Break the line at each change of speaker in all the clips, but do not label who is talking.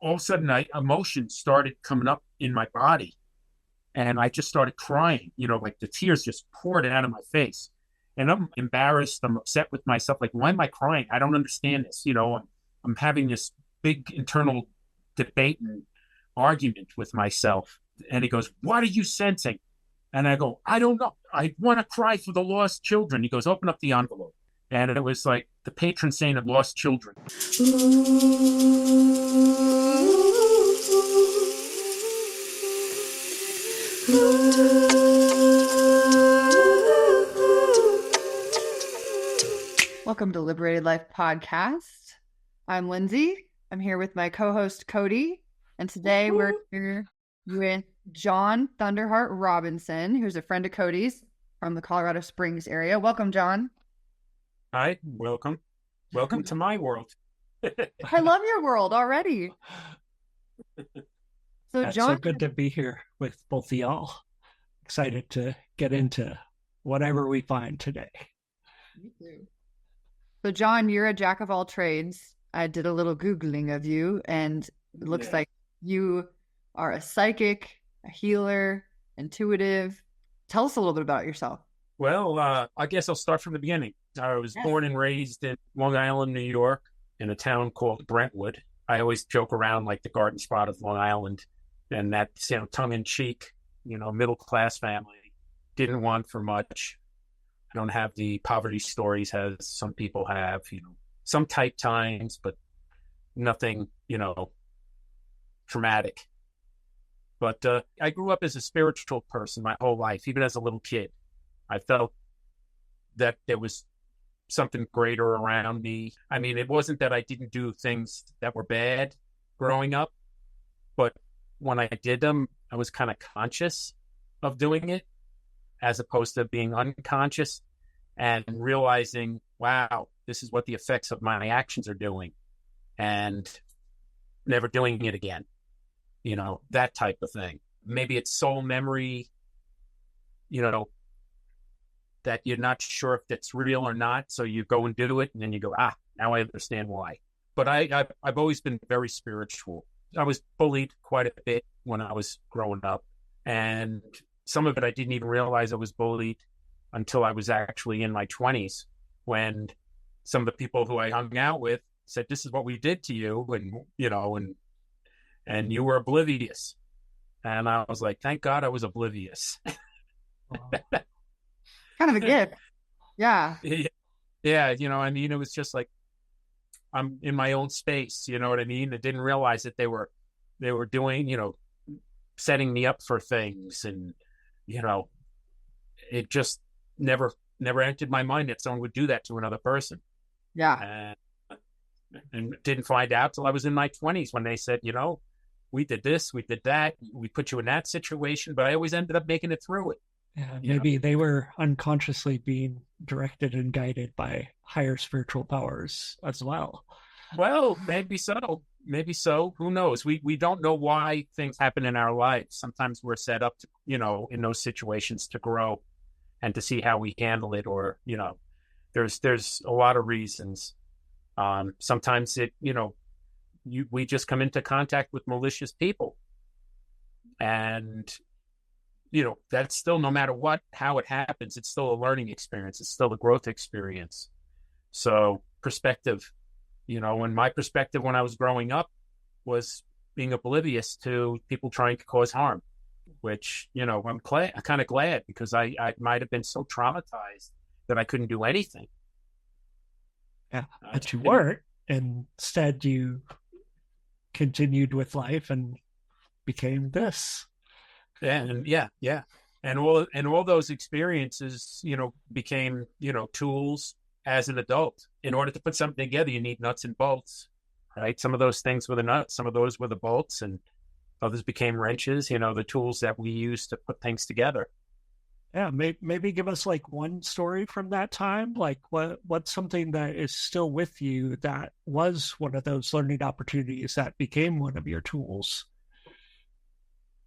all of a sudden, emotions started coming up in my body, and I just started crying. Like the tears just poured out of my face, and I'm embarrassed. I'm upset with myself. Like, why am I crying? I don't understand this. I'm having this big internal debate and argument with myself. And he goes, "What are you sensing?" And I go, "I don't know. I want to cry for the lost children." He goes, "Open up the envelope." And it was like the patron saint of lost children.
Welcome to Liberated Life podcast. I'm Lindsay. I'm here with my co-host Cody. And today we're here with John Thunderheart Robinson, who's a friend of Cody's from the Colorado Springs area. Welcome, John.
Hi, welcome. Welcome to my world.
I love your world already. So,
It's
John,
so good to be here with both of y'all. Excited to get into whatever we find today.
Me too. So, John, you're a jack of all trades. I did a little Googling of you, and it looks like you are a psychic, a healer, intuitive. Tell us a little bit about yourself.
Well, I guess I'll start from the beginning. I was born and raised in Long Island, New York, in a town called Brentwood. I always joke around like the garden spot of Long Island, and that's, tongue-in-cheek, middle-class family. Didn't want for much. I don't have the poverty stories as some people have, some tight times, but nothing, traumatic. But I grew up as a spiritual person my whole life, even as a little kid. I felt that there was something greater around me. I mean, it wasn't that I didn't do things that were bad growing up, but when I did them, I was kind of conscious of doing it as opposed to being unconscious and realizing, wow, this is what the effects of my actions are doing, and never doing it again. That type of thing. Maybe it's soul memory, that you're not sure if it's real or not. So you go and do it, and then you go, now I understand why. But I've always been very spiritual. I was bullied quite a bit when I was growing up. And some of it I didn't even realize I was bullied until I was actually in my 20s, when some of the people who I hung out with said, "This is what we did to you," and you were oblivious. And I was like, thank God I was oblivious.
Kind of a gift. Yeah.
Yeah. It was just like, I'm in my own space. You know what I mean? I didn't realize that they were doing, setting me up for things. And, it just never entered my mind that someone would do that to another person.
Yeah.
And didn't find out till I was in my 20s when they said, we did this, we did that, we put you in that situation, but I always ended up making it through it.
Yeah, maybe they were unconsciously being directed and guided by higher spiritual powers as well.
Well, maybe so. Maybe so. Who knows? We don't know why things happen in our lives. Sometimes we're set up to, in those situations to grow and to see how we handle it, or, there's a lot of reasons. Sometimes we just come into contact with malicious people, and that's still, no matter how it happens, it's still a learning experience. It's still a growth experience. So perspective, and my perspective when I was growing up was being oblivious to people trying to cause harm, which, I'm kind of glad, because I might have been so traumatized that I couldn't do anything.
Yeah, but you weren't. Instead, you continued with life and became this.
Yeah. And all those experiences, became, tools as an adult. In order to put something together, you need nuts and bolts, right? Some of those things were the nuts, some of those were the bolts, and others became wrenches, the tools that we use to put things together.
Yeah, maybe give us like one story from that time. Like what's something that is still with you that was one of those learning opportunities that became one of your tools?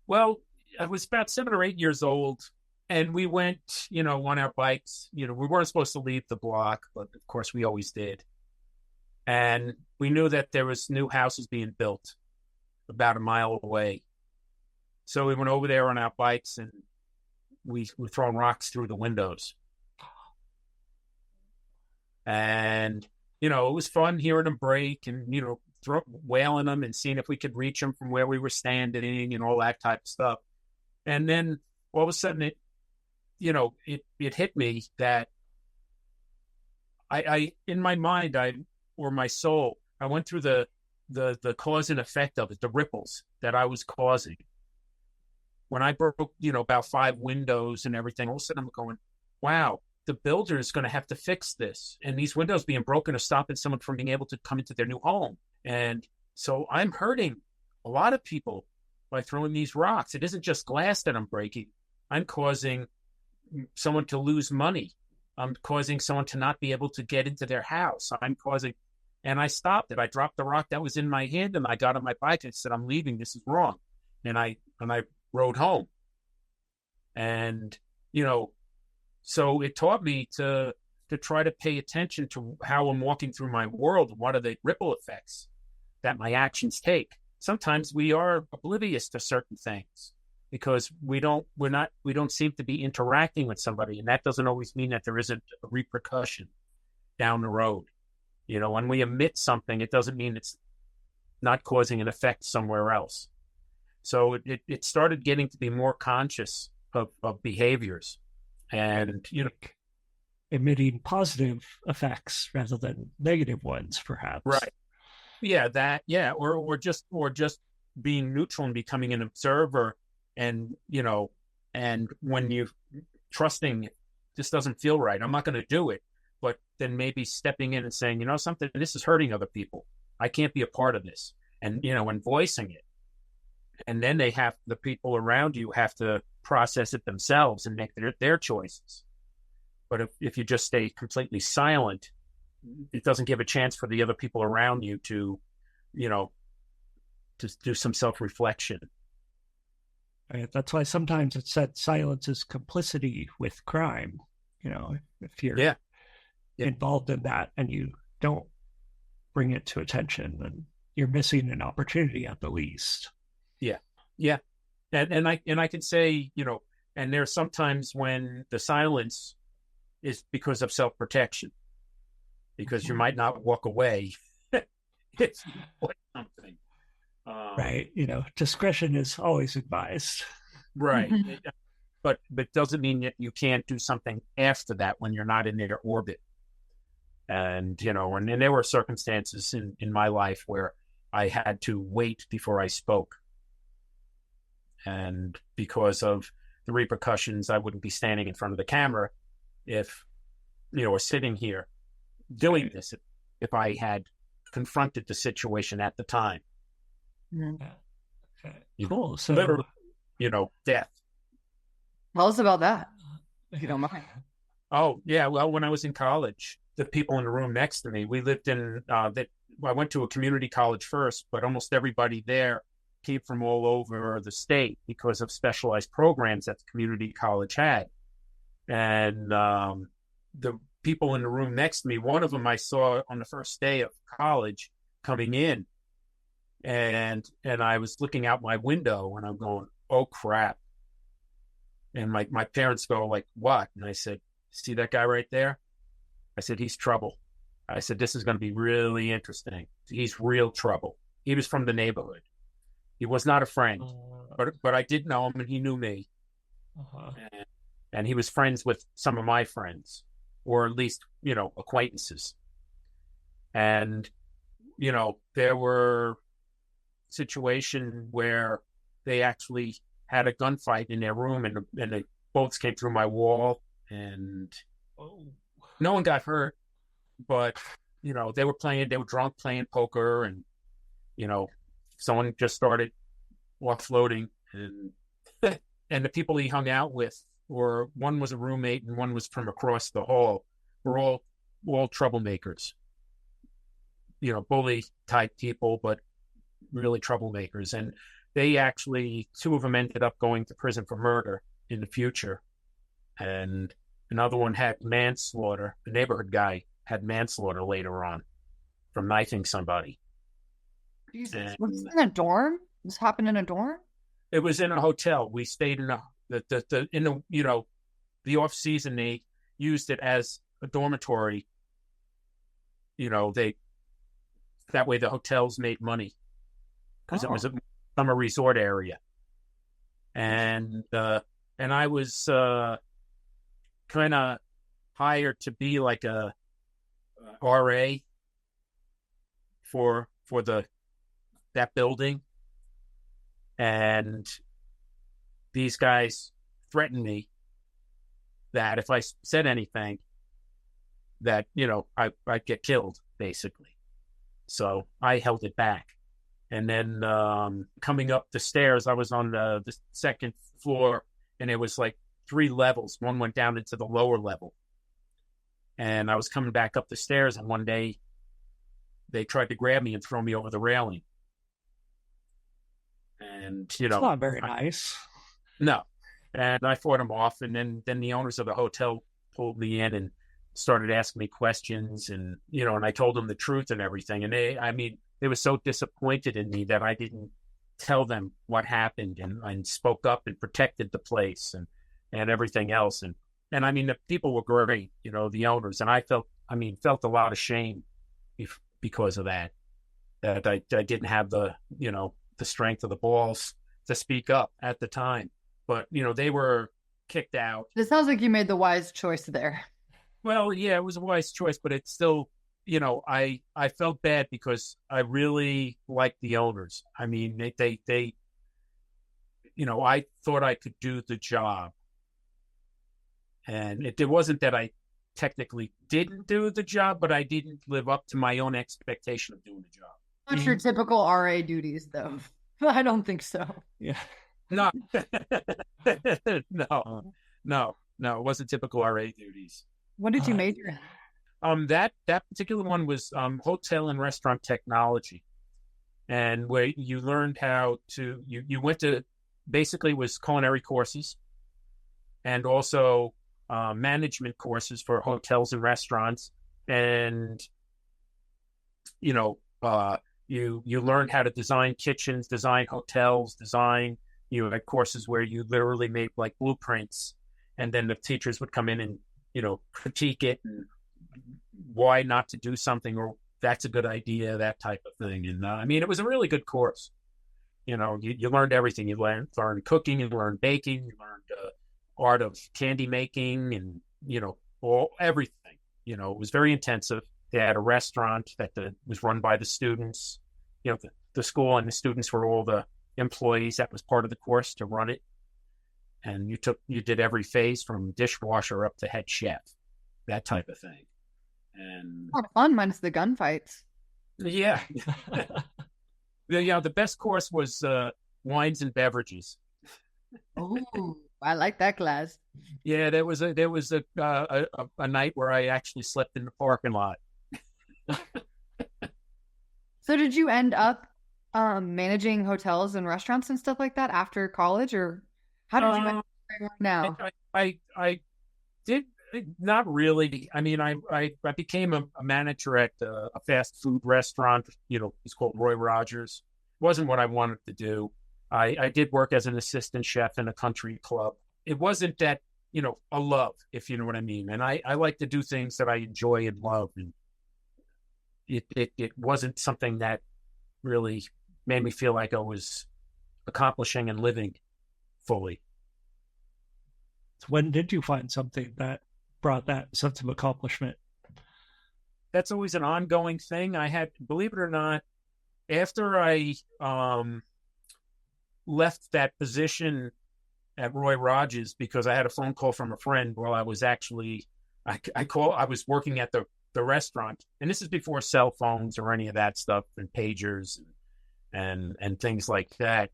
Well, I was about 7 or 8 years old, and we went, on our bikes. We weren't supposed to leave the block, but of course we always did. And we knew that there was new houses being built. about a mile away. So we went over there on our bikes and we were throwing rocks through the windows. And, it was fun hearing them break and, wailing them and seeing if we could reach them from where we were standing and all that type of stuff. And then all of a sudden it hit me that I in my mind, or my soul, I went through the cause and effect of it, the ripples that I was causing. When I broke, about 5 windows and everything, all of a sudden I'm going, wow, the builder is going to have to fix this. And these windows being broken are stopping someone from being able to come into their new home. And so I'm hurting a lot of people by throwing these rocks. It isn't just glass that I'm breaking. I'm causing someone to lose money. I'm causing someone to not be able to get into their house. And I stopped it. I dropped the rock that was in my hand and I got on my bike and said, I'm leaving. This is wrong. And I rode home. And, so it taught me to try to pay attention to how I'm walking through my world. What are the ripple effects that my actions take? Sometimes we are oblivious to certain things because we don't seem to be interacting with somebody. And that doesn't always mean that there isn't a repercussion down the road. When we emit something, it doesn't mean it's not causing an effect somewhere else. So it started getting to be more conscious of behaviors and,
emitting positive effects rather than negative ones, perhaps.
Right. Yeah, that, yeah. Or just being neutral and becoming an observer and, and when you trusting this doesn't feel right, I'm not going to do it. But then maybe stepping in and saying, something, this is hurting other people. I can't be a part of this. And, and voicing it. And then the people around you have to process it themselves and make their choices. But if you just stay completely silent, it doesn't give a chance for the other people around you to, to do some self-reflection.
Right. That's why sometimes it's said silence is complicity with crime. If you're involved in that and you don't bring it to attention, then you're missing an opportunity at the least.
Yeah. And I can say, and there's sometimes when the silence is because of self-protection, because you might not walk away if you want something.
Right. Discretion is always advised.
Right. But doesn't mean that you can't do something after that when you're not in their orbit. And, and there were circumstances in my life where I had to wait before I spoke. And because of the repercussions, I wouldn't be standing in front of the camera if, or sitting here doing this if I had confronted the situation at the time.
Okay. Cool. So,
literally, death.
Tell us about that, if you don't mind.
Oh, yeah. Well, when I was in college, the people in the room next to me, we lived in I went to a community college first, but almost everybody there came from all over the state because of specialized programs that the community college had. And the people in the room next to me, one of them I saw on the first day of college coming in, and I was looking out my window and I'm going, oh crap. And my parents go like, what? And I said, see that guy right there? I said, he's trouble. I said, this is going to be really interesting. He's real trouble. He was from the neighborhood. He was not a friend, but I did know him and he knew me. And he was friends with some of my friends, or at least, acquaintances. And, there were situations where they actually had a gunfight in their room and the bullets came through my wall and no one got hurt, but, they were drunk playing poker and, someone just started offloading and the people he hung out with, or one was a roommate and one was from across the hall, were all troublemakers, bully type people, but really troublemakers. And they actually, 2 of them ended up going to prison for murder in the future. And another one had manslaughter. The neighborhood guy had manslaughter later on from knifing somebody.
Jesus. Was this in a dorm? This happened in a dorm?
It was in a hotel. We stayed in the off season. They used it as a dormitory. That way the hotels made money because it was a summer resort area. And I was kind of hired to be like a RA for that building, and these guys threatened me that if I said anything, that I'd get killed, basically. So I held it back. And then coming up the stairs, I was on the second floor, and it was like 3 levels. One went down into the lower level. And I was coming back up the stairs, and one day they tried to grab me and throw me over the railing. And,
It's not very nice.
No. And I fought them off, and then the owners of the hotel pulled me in and started asking me questions, and, and I told them the truth and everything. And they were so disappointed in me that I didn't tell them what happened and spoke up and protected the place and everything else. And the people were great, the owners. And I felt a lot of shame because of that I didn't have the strength of the balls to speak up at the time. But, they were kicked out.
It sounds like you made the wise choice there.
Well, yeah, it was a wise choice, but it's still, I felt bad because I really liked the owners. They I thought I could do the job. And it wasn't that I technically didn't do the job, but I didn't live up to my own expectation of doing the job.
Not your typical RA duties, though. I don't think so.
Yeah.
No. No, it wasn't typical RA duties.
What did you major in?
That particular one was hotel and restaurant technology, and where you learned how to you went to, basically was culinary courses, and also management courses for hotels and restaurants, and you learned how to design kitchens, design hotels, you had courses where you literally made like blueprints, and then the teachers would come in and critique it and why not to do something, or that's a good idea, that type of thing. And it was a really good course. You learned everything. You learned cooking, you learned baking, you learned art of candy making, and everything. It was very intensive. They had a restaurant that was run by the students. The school and the students were all the employees. That was part of the course, to run it. And you did every phase from dishwasher up to head chef, that type of thing. And
a lot of fun, minus the gunfights.
Yeah. The best course was wines and beverages.
Oh, I like that class.
Yeah, there was a night where I actually slept in the parking lot.
So did you end up managing hotels and restaurants and stuff like that after college, or how did you end up now?
I did not really. I became a manager at a fast food restaurant. It's called Roy Rogers. It wasn't what I wanted to do. I did work as an assistant chef in a country club. It wasn't that, a love, if you know what I mean. And I like to do things that I enjoy and love. And it wasn't something that really made me feel like I was accomplishing and living fully.
So when did you find something that brought that sense of accomplishment?
That's always an ongoing thing. I had, believe it or not, after I left that position at Roy Rogers, because I had a phone call from a friend while I was actually, I was working at the restaurant, and this is before cell phones or any of that stuff, and pagers and things like that.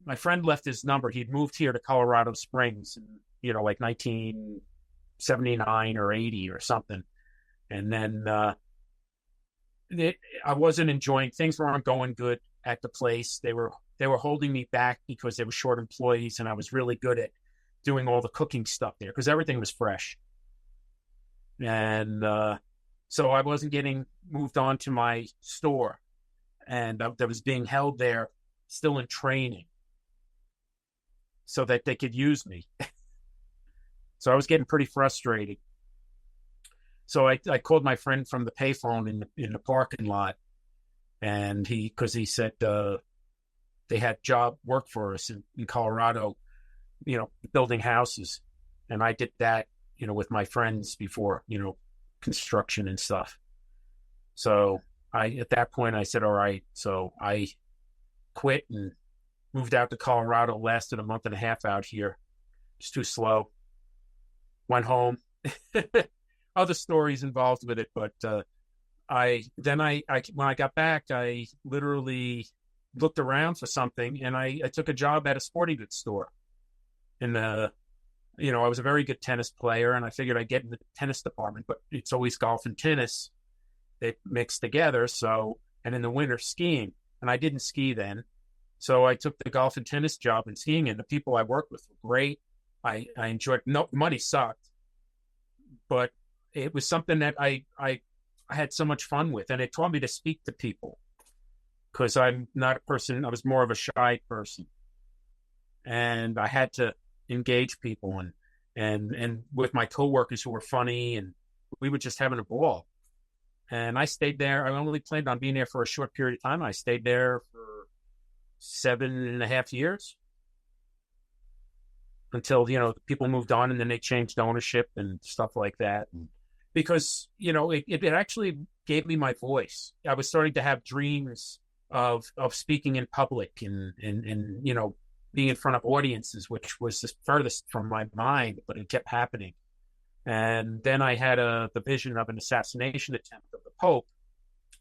My friend left his number. He'd moved here to Colorado Springs, like 1979 or 80 or something. And then I wasn't enjoying, things weren't going good at the place. They were holding me back because they were short employees, and I was really good at doing all the cooking stuff there because everything was fresh. And so I wasn't getting moved on to my store. and that was being held there still in training so that they could use me. So I was getting pretty frustrated. So I called my friend from the payphone in the parking lot, and because he said they had job work for us in Colorado, building houses. And I did that, with my friends before, construction and stuff. So at that point I said, all right. So I quit and moved out to Colorado, lasted a month and a half out here. Just too slow. Went home. Other stories involved with it, but when I got back, I literally looked around for something, and I took a job at a sporting goods store. And I was a very good tennis player, and I figured I'd get in the tennis department, but it's always golf and tennis. They mix together. So, and in the winter skiing, and I didn't ski then. So I took the golf and tennis job and skiing, and the people I worked with were great. I enjoyed, no, money sucked, but it was something that I had so much fun with, and it taught me to speak to people, because I'm not a person, I was more of a shy person, and I had to engage people and with my coworkers who were funny, and we were just having a ball. And I stayed there. I only planned on being there for a short period of time. I stayed there for 7.5 years until, people moved on, and then they changed ownership and stuff like that. Because, it actually gave me my voice. I was starting to have dreams of speaking in public and being in front of audiences, which was the furthest from my mind, but it kept happening. And then I had the vision of an assassination attempt of the Pope,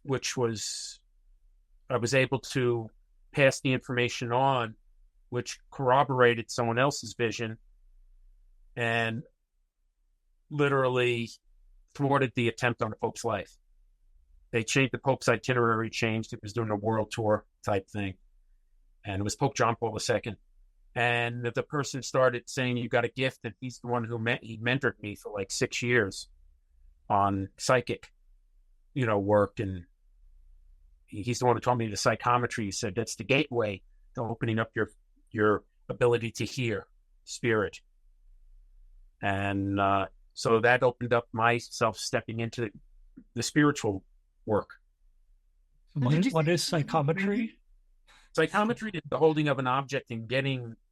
which I was able to pass the information on, which corroborated someone else's vision and literally thwarted the attempt on the Pope's life. They changed the Pope's itinerary, changed. It was doing a world tour type thing. And it was Pope John Paul II. And the person started saying, you got a gift. And he's the one he mentored me for like 6 years on psychic, work. And he's the one who taught me the psychometry. He said, that's the gateway to opening up your ability to hear spirit. And so that opened up myself stepping into the spiritual work.
What is psychometry?
Psychometry is the holding of an object and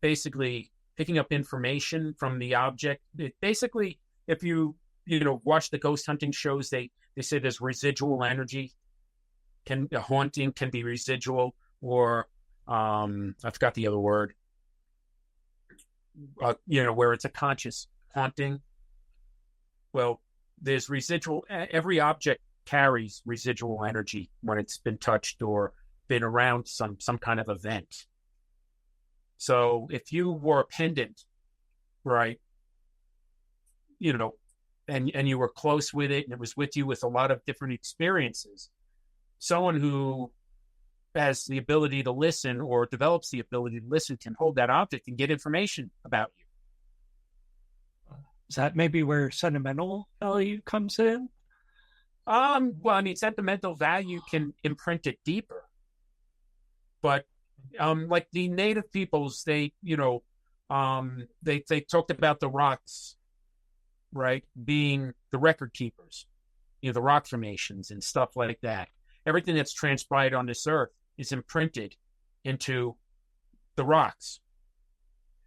basically picking up information from the object. Basically, if you watch the ghost hunting shows, they say there's residual energy. A haunting can be residual, or I forgot the other word. Where it's a conscious haunting. Well, there's residual. Every object carries residual energy when it's been touched or been around some kind of event. So if you wore a pendant, right, and you were close with it, and it was with you with a lot of different experiences, someone who has the ability to listen or develops the ability to listen can hold that object and get information about you.
Is that maybe where sentimental value comes in?
Sentimental value can imprint it deeper. But like the native peoples, they talked about the rocks, right, being the record keepers, the rock formations and stuff like that. Everything that's transpired on this earth is imprinted into the rocks,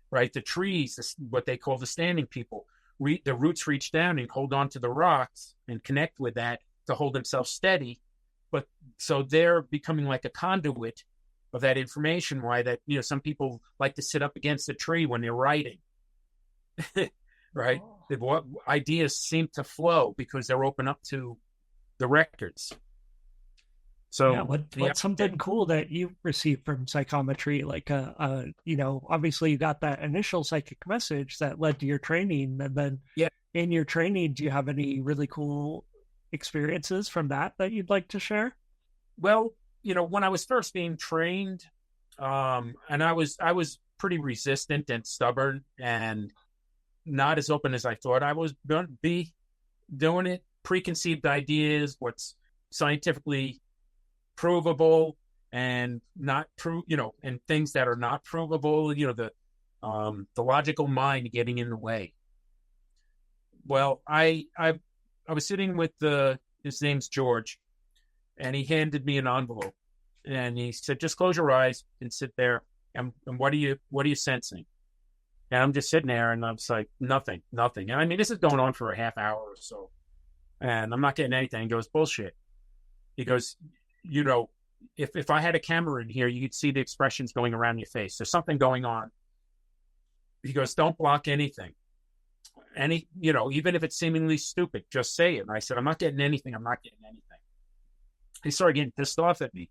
right? The trees, what they call the standing people, the roots reach down and hold on to the rocks and connect with that to hold themselves steady. But so they're becoming like a conduit of that information. Why that, some people like to sit up against a tree when they're writing, right? Oh. Ideas seem to flow because they're open up to the records. So
yeah, what's something cool that you received from psychometry? Like, obviously you got that initial psychic message that led to your training. And then in your training, do you have any really cool experiences from that you'd like to share?
Well, when I was first being trained, and I was pretty resistant and stubborn and not as open as I thought I was going to be doing it. Preconceived ideas, what's scientifically provable, and not prove, and things that are not provable, the logical mind getting in the way. Well, I was sitting with his name's George, and he handed me an envelope, and he said, "Just close your eyes and sit there. And what are you sensing?" And I'm just sitting there, and I'm just like, nothing. And I mean, this is going on for a half hour or so, and I'm not getting anything. He goes, "Bullshit." He goes, if I had a camera in here, you could see the expressions going around your face. There's something going on. He goes, "Don't block anything. Even if it's seemingly stupid, just say it." And I said, I'm not getting anything. He started getting pissed off at me.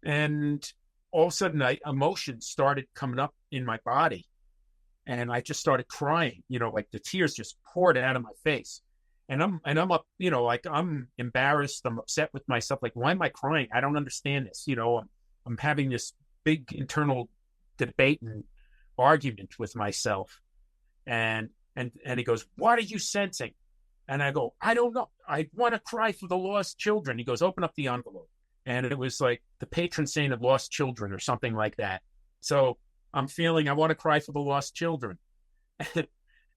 And all of a sudden, emotions started coming up in my body. And I just started crying, like the tears just poured out of my face. And I'm up, like I'm embarrassed. I'm upset with myself. Like, why am I crying? I don't understand this. I'm having this big internal debate and argument with myself. And he goes, "What are you sensing?" And I go, "I don't know. I want to cry for the lost children." He goes, "Open up the envelope." And it was like the patron saint of lost children or something like that. So I'm feeling I want to cry for the lost children.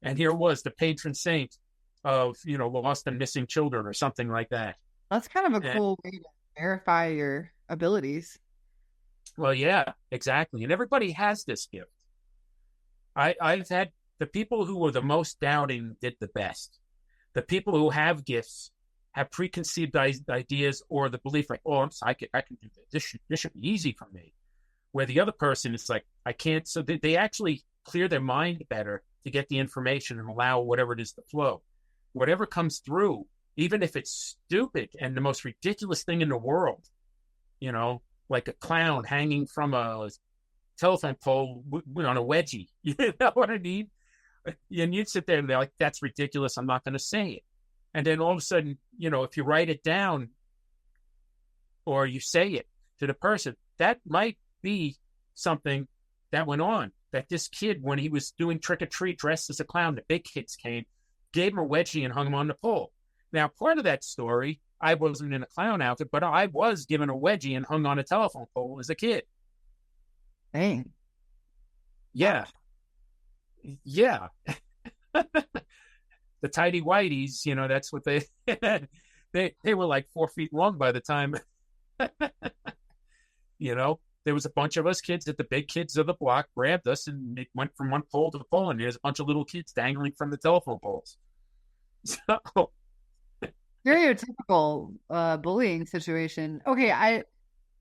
And here it was, the patron saint of, lost and missing children or something like that.
That's kind of a cool way to verify your abilities.
Well, yeah, exactly. And everybody has this gift. I've had the people who were the most doubting did the best. The people who have gifts have preconceived ideas or the belief like, "Oh, I'm psychic. I can do this. This should be easy for me." Where the other person is like, "I can't." So they actually clear their mind better to get the information and allow whatever it is to flow. Whatever comes through, even if it's stupid and the most ridiculous thing in the world, like a clown hanging from a telephone pole on a wedgie. You know what I mean? And you'd sit there and they're like, "That's ridiculous. I'm not going to say it." And then all of a sudden, if you write it down or you say it to the person, that might be something that went on. That this kid, when he was doing trick or treat dressed as a clown, the big kids came, gave him a wedgie and hung him on the pole. Now, part of that story, I wasn't in a clown outfit, but I was given a wedgie and hung on a telephone pole as a kid.
Dang.
Yeah. Yeah. The tidy whiteys, that's what they they were like 4 feet long by the time. There was a bunch of us kids that the big kids of the block grabbed us and it went from one pole to the pole, and there's a bunch of little kids dangling from the telephone poles. So
stereotypical bullying situation. Okay, I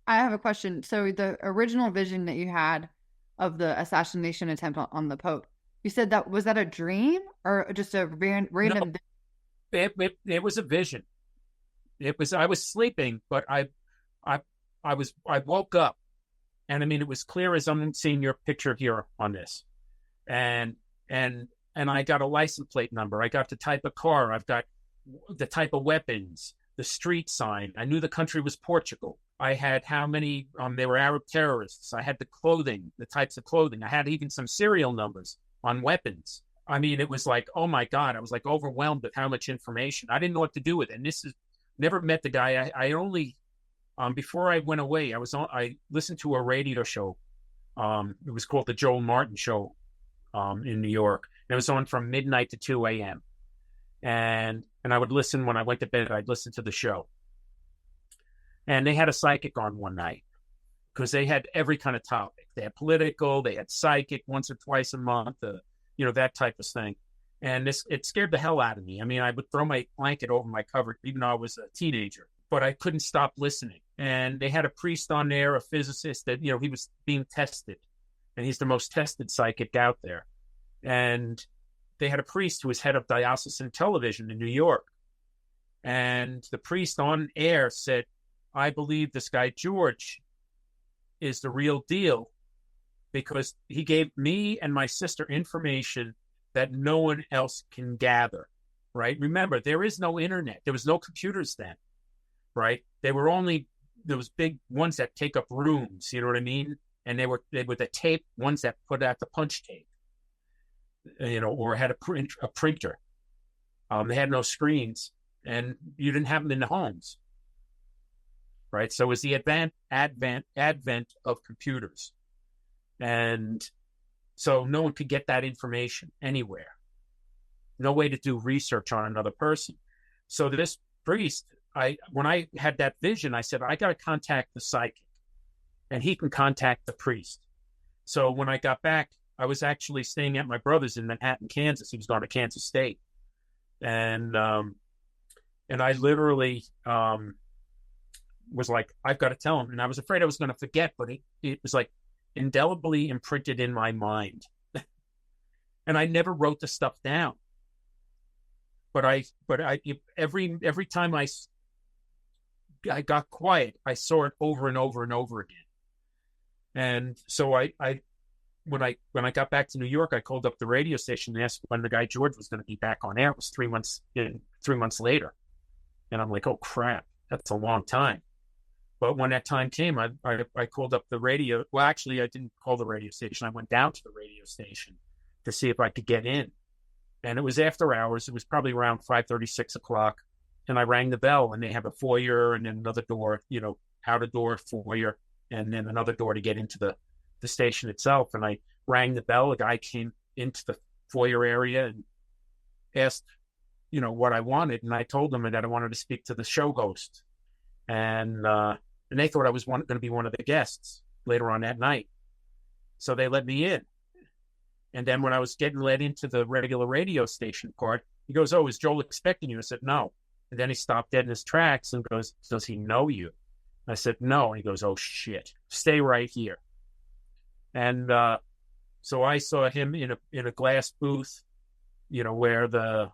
have a question. So the original vision that you had of the assassination attempt on the Pope, you said was that a dream or just a random?
No, it was a vision. I was sleeping, but I woke up, and I mean it was clear as I'm seeing your picture here on this, and I got a license plate number. I got the type of car. I've got the type of weapons, the street sign. I knew the country was Portugal. I had how many, they were Arab terrorists. I had the clothing, the types of clothing. I had even some serial numbers on weapons. I mean, it was like, oh my God, I was like overwhelmed with how much information. I didn't know what to do with it. And never met the guy. I only, before I went away, I listened to a radio show. It was called the Joel Martin Show in New York. And it was on from midnight to 2 a.m. And I would listen when I went to bed. I'd listen to the show. And they had a psychic on one night because they had every kind of topic. They had political, they had psychic once or twice a month, that type of thing. And it scared the hell out of me. I mean, I would throw my blanket over my cover, even though I was a teenager, but I couldn't stop listening. And they had a priest on there, a physicist that, he was being tested. And he's the most tested psychic out there. And they had a priest who was head of diocesan television in New York. And the priest on air said, "I believe this guy, George, is the real deal because he gave me and my sister information that no one else can gather," right? Remember, there is no internet. There was no computers then, right? There was big ones that take up rooms, you know what I mean? And they were the tape, ones that put out the punch tape, or had a printer. They had no screens, and you didn't have them in the homes. right? So it was the advent of computers. And so no one could get that information anywhere. No way to do research on another person. So this priest, when I had that vision, I said, I got to contact the psychic and he can contact the priest. So when I got back, I was actually staying at my brother's in Manhattan, Kansas. He was going to Kansas State. And I literally was like, I've got to tell him. And I was afraid I was going to forget, but it was like indelibly imprinted in my mind. And I never wrote the stuff down. But every time I got quiet, I saw it over and over and over again. And so when I got back to New York, I called up the radio station and asked when the guy George was going to be back on air. It was 3 months later. And I'm like, oh crap, that's a long time. But when that time came, I called up the radio. Well, actually, I didn't call the radio station. I went down to the radio station to see if I could get in. And it was after hours. It was probably around 5:30, 6 o'clock. And I rang the bell, and they have a foyer and then another door, outer door, foyer, and then another door to get into the station itself. And I rang the bell. A guy came into the foyer area and asked, what I wanted. And I told them that I wanted to speak to the show host. And they thought I was going to be one of the guests later on that night. So they let me in. And then when I was getting led into the regular radio station part, he goes, oh, is Joel expecting you? I said, no. And then he stopped dead in his tracks and goes, does he know you? I said, no. And he goes, oh, shit, stay right here. And so I saw him in a glass booth, where the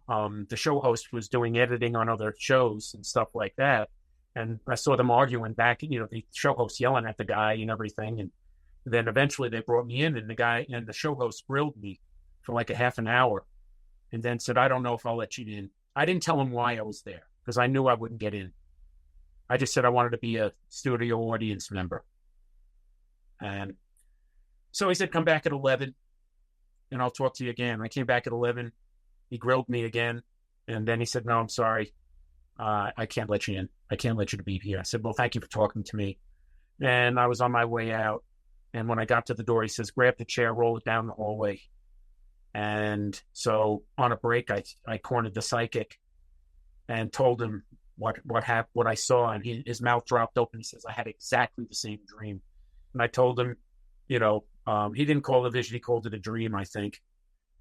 show host was doing editing on other shows and stuff like that. And I saw them arguing back, the show host yelling at the guy and everything. And then eventually they brought me in, and the guy and the show host grilled me for like a half an hour and then said, I don't know if I'll let you in. I didn't tell him why I was there because I knew I wouldn't get in. I just said I wanted to be a studio audience member. And so he said, come back at 11 and I'll talk to you again. I came back at 11. He grilled me again. And then he said, no, I'm sorry. I can't let you in. I can't let you to be here. I said, well, thank you for talking to me. And I was on my way out. And when I got to the door, he says, grab the chair, roll it down the hallway. And so on a break, I cornered the psychic and told him what happened, what I saw. And his mouth dropped open. He says, I had exactly the same dream. And I told him, he didn't call it a vision. He called it a dream, I think.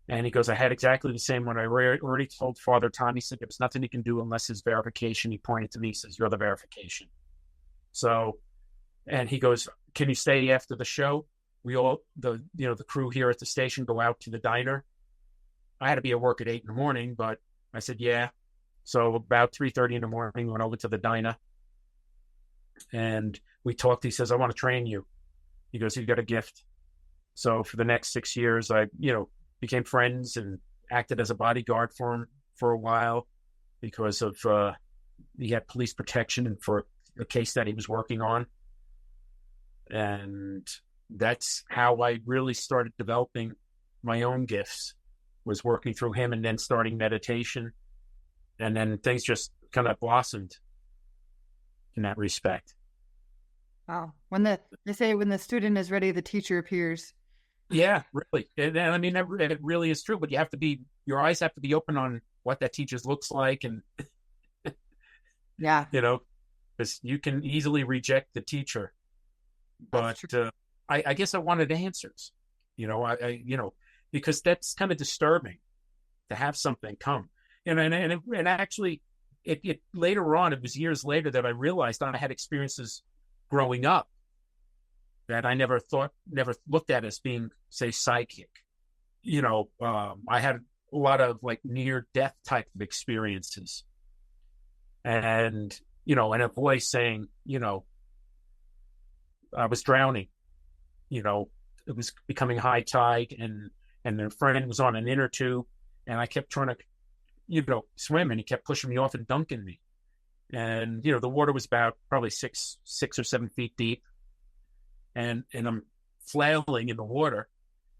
And he goes, I had exactly the same one. I already told Father Tom. He said, there was nothing he can do unless his verification. He pointed to me, he says, you're the verification. So, and he goes, can you stay after the show? We all, the crew here at the station go out to the diner. I had to be at work at 8 a.m, but I said, yeah. So about 3:30 in the morning, we went over to the diner and we talked. He says, I want to train you. He goes, you got a gift. So for the next 6 years, I, became friends and acted as a bodyguard for him for a while because of, he had police protection and for a case that he was working on. And that's how I really started developing my own gifts, was working through him and then starting meditation. And then things just kind of blossomed in that respect.
Wow. They say when the student is ready, the teacher appears.
Yeah, really. And I mean, it really is true, but your eyes have to be open on what that teacher looks like. And,
yeah,
because you can easily reject the teacher. But I guess I wanted answers, because that's kind of disturbing to have something come. And actually, it later on, it was years later that I realized I had experiences growing up that I never looked at as being, say, psychic. I had a lot of like near death type of experiences, and and a voice saying, I was drowning. It was becoming high tide, and their friend was on an inner tube, and I kept trying to, swim, and he kept pushing me off and dunking me. And, the water was about probably 6 or 7 feet deep. And I'm flailing in the water,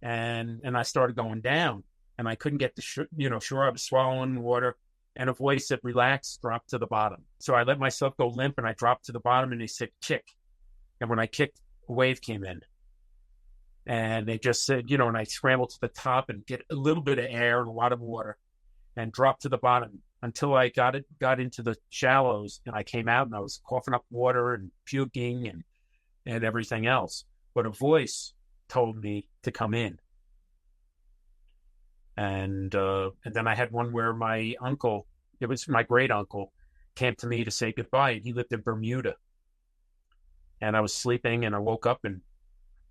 and I started going down, and I couldn't get to shore. I was swallowing the water, and a voice said, relax, drop to the bottom. So I let myself go limp and I dropped to the bottom and they said, kick. And when I kicked, a wave came in. And they just said, and I scrambled to the top and get a little bit of air and a lot of water and dropped to the bottom until I got into the shallows, and I came out and I was coughing up water and puking and everything else. But a voice told me to come in. And then I had one where my uncle, it was my great uncle, came to me to say goodbye. And he lived in Bermuda. And I was sleeping and I woke up and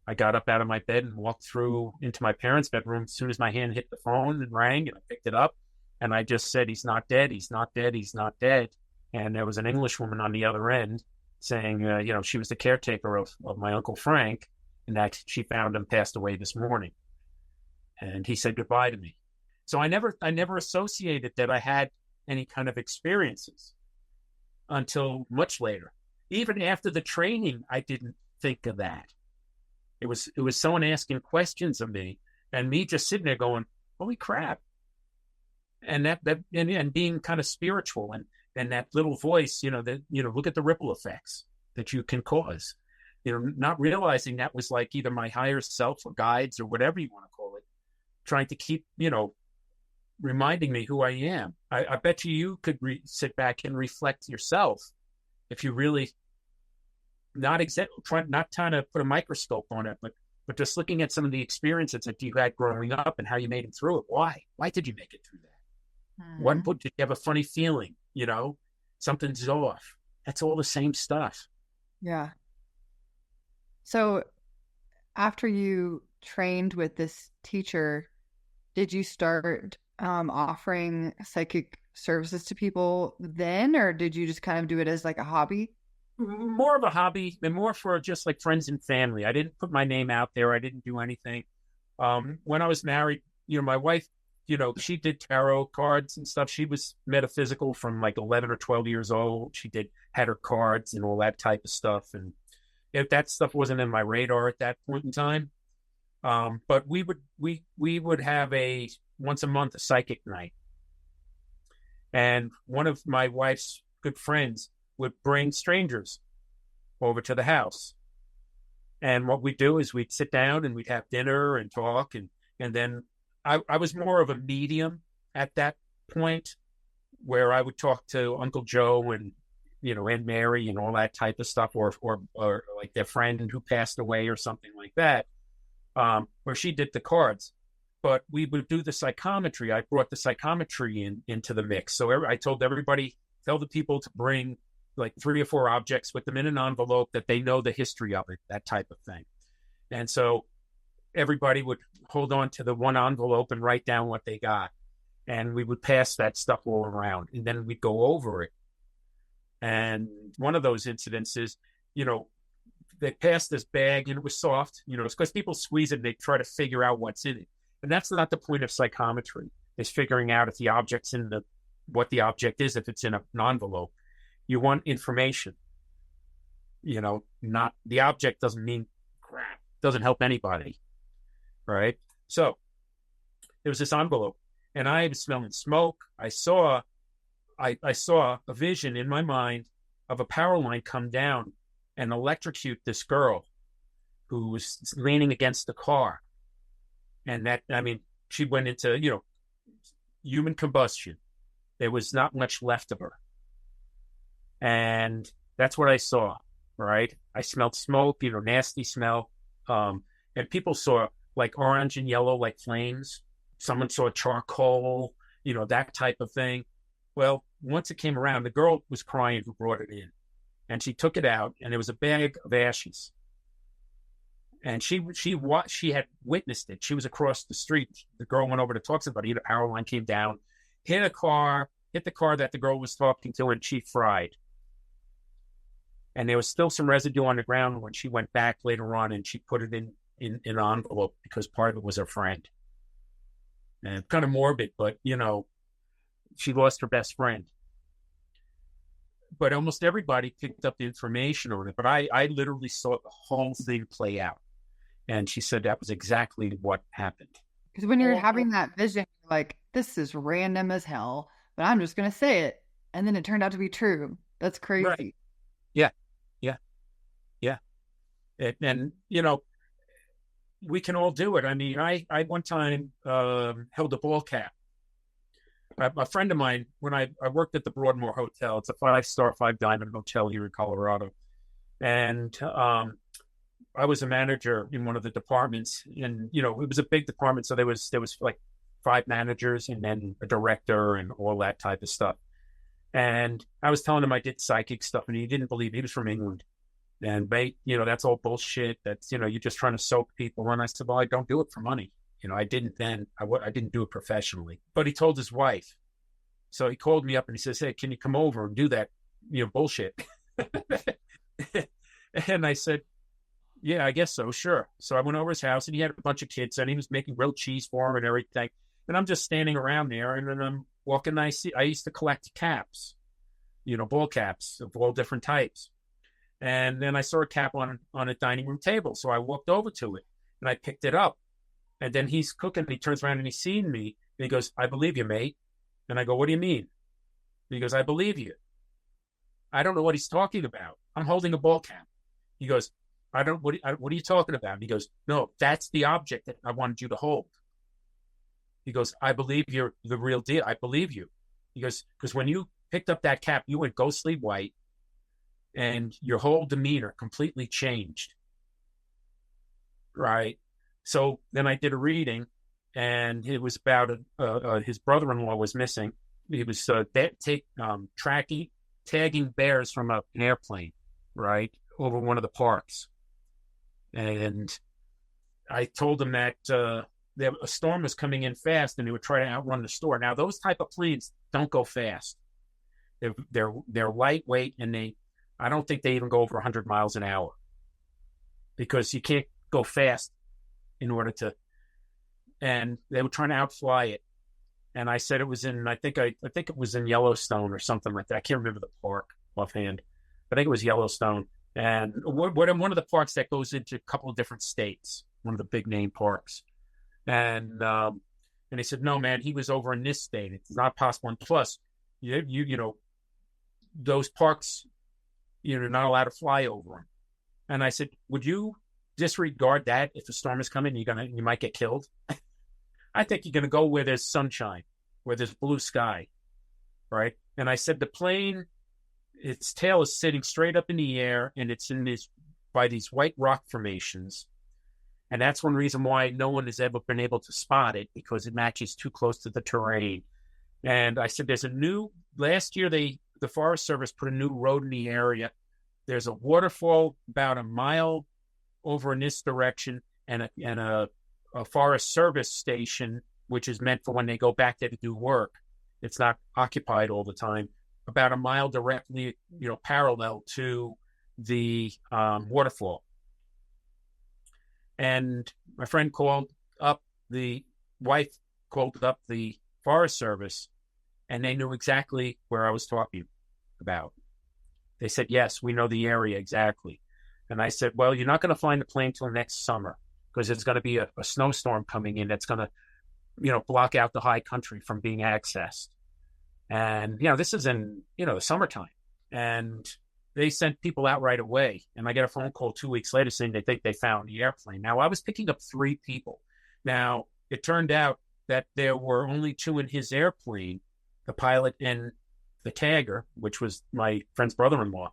I got up out of my bed and walked through into my parents' bedroom as soon as my hand hit the phone and rang, and I picked it up. And I just said, he's not dead. He's not dead. He's not dead. And there was an English woman on the other end saying, she was the caretaker of my Uncle Frank, and that she found him passed away this morning. And he said goodbye to me. So I never associated that I had any kind of experiences until much later. Even after the training, I didn't think of that. It was someone asking questions of me and me just sitting there going, holy crap. And and being kind of spiritual and that little voice, look at the ripple effects that you can cause, not realizing that was like either my higher self or guides or whatever you want to call it, trying to keep, reminding me who I am. I bet you could sit back and reflect yourself if you really not trying to put a microscope on it, but just looking at some of the experiences that you had growing up and how you made it through it. Why did you make it through that? Did you have a funny feeling? Something's off. That's all the same stuff.
Yeah. So after you trained with this teacher, did you start offering psychic services to people then, or did you just kind of do it as like a hobby?
More of a hobby and more for just like friends and family. I didn't put my name out there. I didn't do anything. When I was married, my wife, she did tarot cards and stuff. She was metaphysical from like 11 or 12 years old. She had her cards and all that type of stuff. And that stuff wasn't in my radar at that point in time. But we would have once a month, a psychic night. And one of my wife's good friends would bring strangers over to the house. And what we'd do is we'd sit down and we'd have dinner and talk. And then I was more of a medium at that point, where I would talk to Uncle Joe and, Aunt Mary and all that type of stuff, or like their friend who passed away or something like that, where she did the cards. But we would do the psychometry. I brought the psychometry into the mix. So I told everybody, tell the people to bring like 3 or 4 objects with them in an envelope that they know the history of it, that type of thing. And so everybody would hold on to the one envelope and write down what they got. And we would pass that stuff all around, and then we'd go over it. And one of those incidences, they passed this bag and it was soft, it's because people squeeze it and they try to figure out what's in it. And that's not the point of psychometry, is figuring out if the object's what the object is, if it's in an envelope. You want information, not the object doesn't mean crap, doesn't help anybody. Right. So there was this envelope and I was smelling smoke. I saw a vision in my mind of a power line come down and electrocute this girl who was leaning against the car. And she went into, human combustion. There was not much left of her. And that's what I saw, right? I smelled smoke, nasty smell. And people saw like orange and yellow, like flames. Someone saw charcoal, that type of thing. Well, once it came around, the girl was crying who brought it in. And she took it out, and it was a bag of ashes. And she had witnessed it. She was across the street. The girl went over to talk to somebody. The power line came down, hit the car that the girl was talking to, and she fried. And there was still some residue on the ground when she went back later on, and she put it in an envelope because part of it was her friend. And kind of morbid, but, she lost her best friend. But almost everybody picked up the information on it. But I literally saw the whole thing play out. And she said that was exactly what happened.
Because when you're having that vision, you're like, this is random as hell. but I'm just going to say it. And then it turned out to be true. That's crazy.
Right. Yeah. Yeah. Yeah. And, we can all do it. I mean, I one time held a ball cap. A friend of mine, when I worked at the Broadmoor Hotel, it's a 5-star, 5-diamond hotel here in Colorado. And I was a manager in one of the departments, and it was a big department, so there was like 5 managers and then a director and all that type of stuff. And I was telling him I did psychic stuff, and he didn't believe. He was from England, and that's all bullshit. That's you're just trying to soak people. And I said, well, I don't do it for money. I didn't then. I didn't do it professionally. But he told his wife, so he called me up and he says, hey, can you come over and do that bullshit? And I said, yeah, I guess so, sure. So I went over his house, and he had a bunch of kids, and he was making grilled cheese for him and everything. And I'm just standing around there, and then I'm walking. I used to collect caps, ball caps of all different types. And then I saw a cap on a dining room table. So I walked over to it, and I picked it up. And then he's cooking, and he turns around and he's seen me, and he goes, I believe you, mate. And I go, what do you mean? And he goes, I believe you. I don't know what he's talking about. I'm holding a ball cap. He goes, what are you talking about? And he goes, no, that's the object that I wanted you to hold. He goes, I believe you're the real deal. I believe you. He goes, because when you picked up that cap, you went ghostly white, and your whole demeanor completely changed. Right. So then I did a reading, and it was about his brother-in-law was missing. He was tagging bears from an airplane, right, over one of the parks. And I told him that a storm was coming in fast, and they would try to outrun the storm. Now, those type of planes don't go fast. They're lightweight, and I don't think they even go over 100 miles an hour, because you can't go fast in order to. And they were trying to outfly it. And I said it was I think it was in Yellowstone or something like that. I can't remember the park offhand, but I think it was Yellowstone. And one of the parks that goes into a couple of different states, one of the big name parks. And he said, no, man, he was over in this state. It's not possible. And plus, those parks, you're not allowed to fly over them. And I said, would you disregard that if a storm is coming? You might get killed. I think you're going to go where there's sunshine, where there's blue sky, right? And I said the plane, its tail is sitting straight up in the air, and it's by these white rock formations. And that's one reason why no one has ever been able to spot it, because it matches too close to the terrain. And I said last year the Forest Service put a new road in the area. There's a waterfall about a mile over in this direction, and a Forest Service station, which is meant for when they go back there to do work. It's not occupied all the time. About a mile directly, parallel to the waterfall. And my friend the wife called up the Forest Service, and they knew exactly where I was talking about. They said, yes, we know the area exactly. And I said, well, you're not going to find the plane till next summer, because there's going to be a snowstorm coming in that's going to, block out the high country from being accessed. And, this is in, the summertime. And they sent people out right away. And I get a phone call 2 weeks later saying they think they found the airplane. Now, I was picking up 3 people. Now, it turned out that there were only 2 in his airplane, the pilot and the tagger, which was my friend's brother-in-law.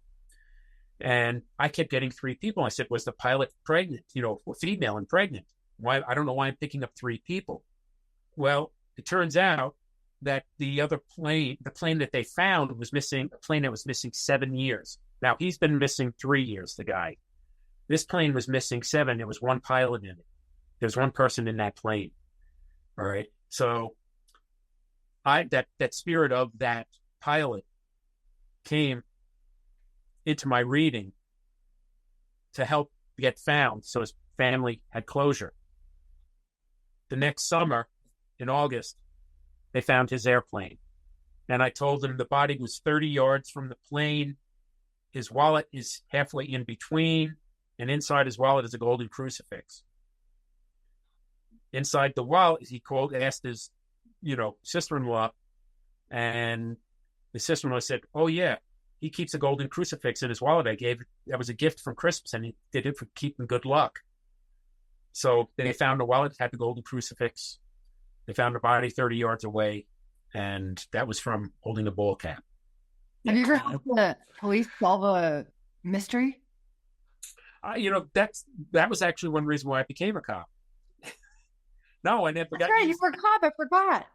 And I kept getting 3 people. I said, was the pilot pregnant, female and pregnant? Why? I don't know why I'm picking up 3 people. Well, it turns out that the other plane, the plane that they found, was missing, a plane that was missing 7 years. Now, he's been missing 3 years, the guy. This plane was missing 7. There was 1 pilot in it. There's 1 person in that plane. All right. So that spirit of that pilot came into my reading to help get found, so his family had closure. The next summer, in August, they found his airplane. And I told them the body was 30 yards from the plane. His wallet is halfway in between, and inside his wallet is a golden crucifix. Inside the wallet, he asked his, sister-in-law, And the sister-in-law said, "Oh yeah, he keeps a golden crucifix in his wallet. That was a gift from Christmas, and he did it for keeping good luck." So they found a wallet, had the golden crucifix. They found a body 30 yards away, and that was from holding a ball cap.
Have you ever helped the police solve a mystery?
That was actually one reason why I became a cop. No, I never.
That's right, you were a cop. I forgot.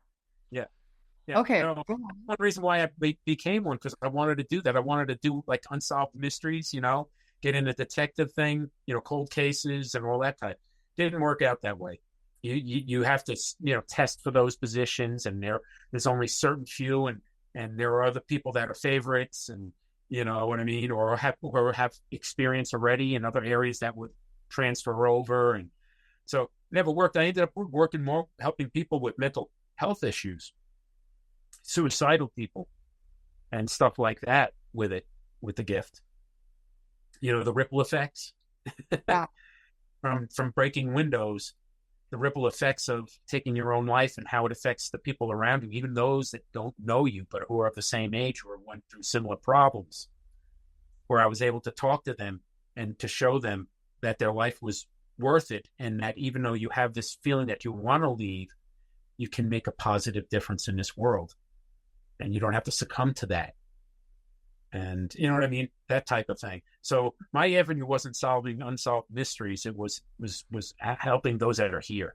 Yeah.
Okay.
One reason why I became one, because I wanted to do that. I wanted to do like unsolved mysteries, get in the detective thing, cold cases and all that type. Didn't work out that way. You have to test for those positions, and there's only certain few, and there are other people that are favorites, and you know what I mean, or have experience already in other areas that would transfer over, and so it never worked. I ended up working more helping people with mental health issues, suicidal people, and stuff like that with the gift. The ripple effects.
Yeah.
From breaking windows, the ripple effects of taking your own life and how it affects the people around you, even those that don't know you, but who are of the same age or went through similar problems, where I was able to talk to them and to show them that their life was worth it. And that even though you have this feeling that you want to leave, you can make a positive difference in this world, and you don't have to succumb to that. And you know what I mean? That type of thing. So my avenue wasn't solving unsolved mysteries. It was helping those that are here,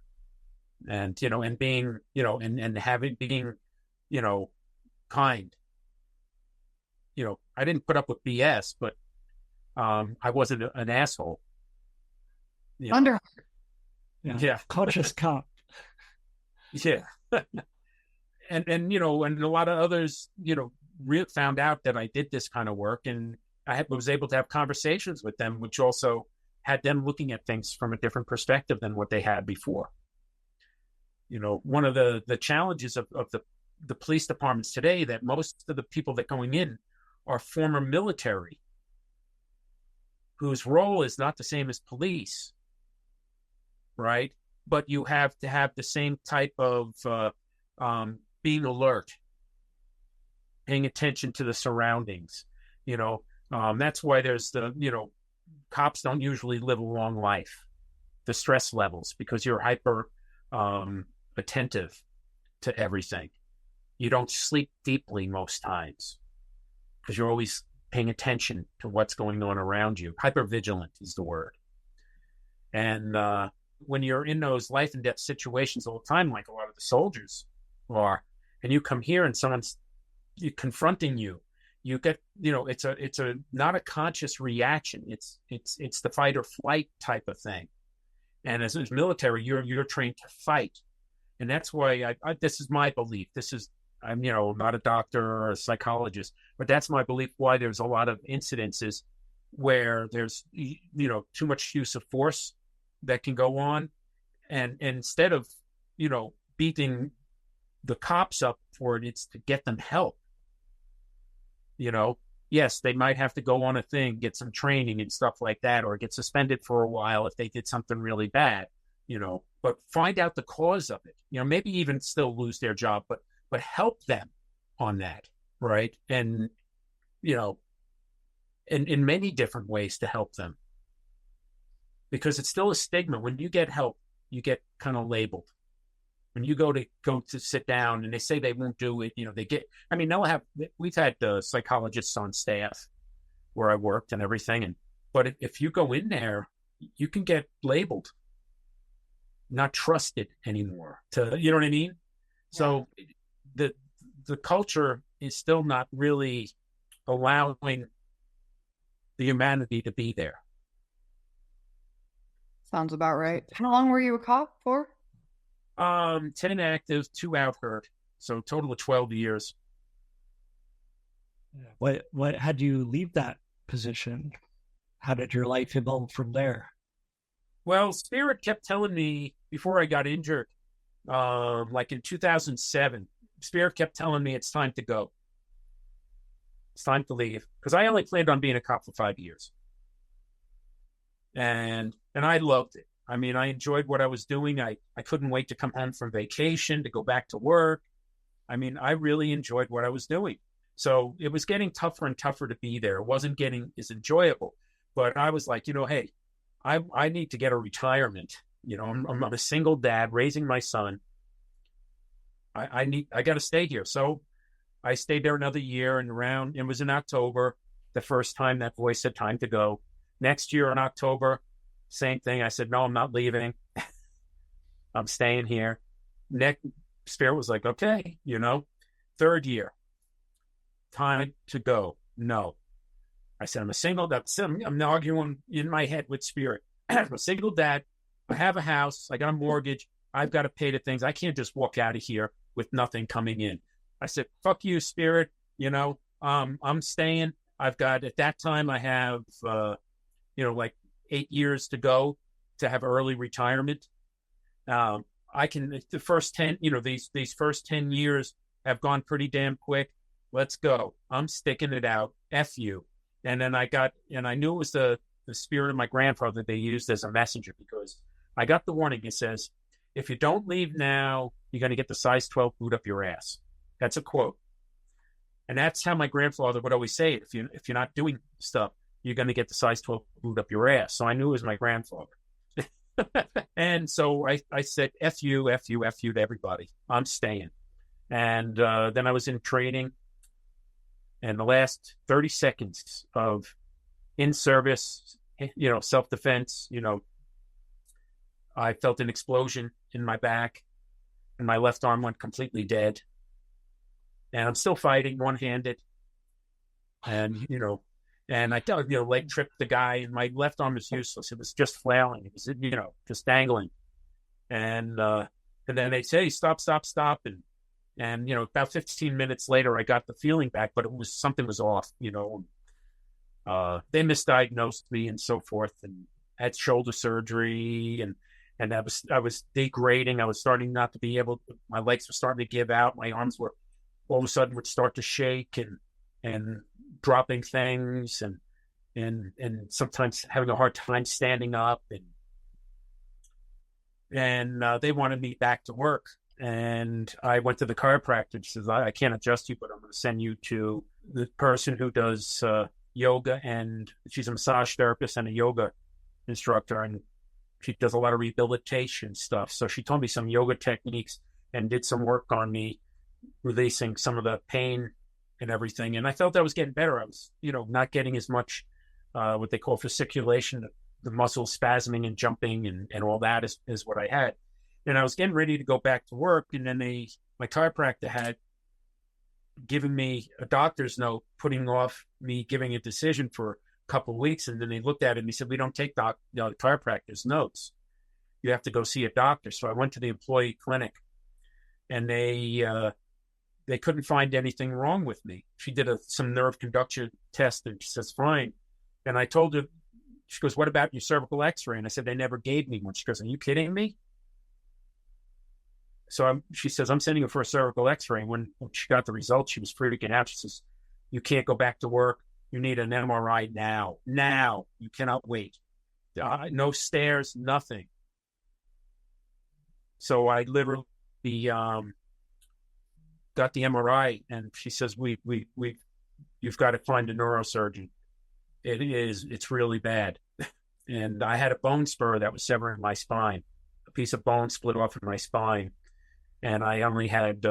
and and being, and being, kind. I didn't put up with BS, but I wasn't an asshole.
Thunderheart.
Yeah.
Conscious cop.
Yeah. and a lot of others, found out that I did this kind of work, and I was able to have conversations with them, which also had them looking at things from a different perspective than what they had before. One of the challenges of the police departments today, that most of the people that going in are former military, whose role is not the same as police, right? But you have to have the same type of being alert, paying attention to the surroundings. That's why there's cops don't usually live a long life, the stress levels, because you're hyper attentive to everything. You don't sleep deeply most times because you're always paying attention to what's going on around you. Hypervigilant is the word. And when you're in those life and death situations all the time, like a lot of the soldiers are, and you come here and someone's confronting you, you get, it's a not a conscious reaction. It's the fight or flight type of thing. And as military, you're trained to fight. And that's why this is my belief. I'm not a doctor or a psychologist, but that's my belief why there's a lot of incidences where there's, too much use of force that can go on. And instead of, beating the cops up for it, it's to get them help. Yes, they might have to go on a thing, get some training and stuff like that, or get suspended for a while if they did something really bad, but find out the cause of it, maybe even still lose their job, but help them on that. Right. And, in many different ways to help them, because it's still a stigma. When you get help, you get kind of labeled. When you go to sit down and they say they won't do it, we've had psychologists on staff where I worked and everything. But if you go in there, you can get labeled, not trusted anymore, you know what I mean? Yeah. So the culture is still not really allowing the humanity to be there.
Sounds about right. How long were you a cop for?
10 active, 2 out hurt. So a total of 12 years.
What had you leave that position? How did your life evolve from there?
Well, Spirit kept telling me before I got injured, like in 2007, Spirit kept telling me it's time to go. It's time to leave. Because I only planned on being a cop for 5 years. And I loved it. I enjoyed what I was doing. I couldn't wait to come home from vacation, to go back to work. I mean, I really enjoyed what I was doing. So it was getting tougher and tougher to be there. It wasn't getting as enjoyable. But I was like, hey, I need to get a retirement. I'm a single dad raising my son. I got to stay here. So I stayed there another year, and it was in October, the first time that voice said time to go. Next year in October, same thing. I said, no, I'm not leaving. I'm staying here. Spirit was like, okay, third year, time to go. No. I said, I'm a single dad. I'm arguing in my head with Spirit. I'm a single dad. I have a house. I got a mortgage. I've got to pay the things. I can't just walk out of here with nothing coming in. I said, fuck you, Spirit. I'm staying. I've got, at that time, I have, like 8 years to go to have early retirement. I can, the first 10, these first 10 years have gone pretty damn quick. Let's go. I'm sticking it out. F you. And then I knew it was the spirit of my grandfather they used as a messenger, because I got the warning. It says, if you don't leave now, you're going to get the size 12 boot up your ass. That's a quote. And that's how my grandfather would always say it. If you're not doing stuff, you're going to get the size 12 boot up your ass. So I knew it was my grandfather. And so I said, F you, F you, F you to everybody. I'm staying. And then I was in training. And the last 30 seconds of in-service, self-defense, I felt an explosion in my back, and my left arm went completely dead. And I'm still fighting one-handed. And, and I leg tripped the guy, and my left arm was useless. It was just flailing. It was, just dangling. And then they'd say, stop. And about 15 minutes later, I got the feeling back, but something was off, They misdiagnosed me and so forth, and had shoulder surgery, and I was degrading. I was starting not to be able to, my legs were starting to give out. My arms were all of a sudden would start to shake and dropping things and sometimes having a hard time standing up. And they wanted me back to work. And I went to the chiropractor. She says, I can't adjust you, but I'm going to send you to the person who does yoga, and she's a massage therapist and a yoga instructor, and she does a lot of rehabilitation stuff. So she told me some yoga techniques and did some work on me, releasing some of the pain and everything. And I felt I was getting better. I was, not getting as much what they call fasciculation, the muscles spasming and jumping and all that is what I had. And I was getting ready to go back to work, and then my chiropractor had given me a doctor's note, putting off me giving a decision for a couple of weeks. And then they looked at it and they said, we don't take chiropractor's notes. You have to go see a doctor. So I went to the employee clinic, and they couldn't find anything wrong with me. She did some nerve conduction test, and she says, fine. And I told her, she goes, what about your cervical x-ray? And I said, they never gave me one. She goes, are you kidding me? So she says, I'm sending her for a cervical x-ray. When she got the results, she was freaking out. She says, you can't go back to work. You need an MRI now. Now. You cannot wait. No stairs, nothing. So I literally got the MRI, and she says, you've got to find a neurosurgeon. It's really bad. And I had a bone spur that was severing my spine. A piece of bone split off of my spine. And I only had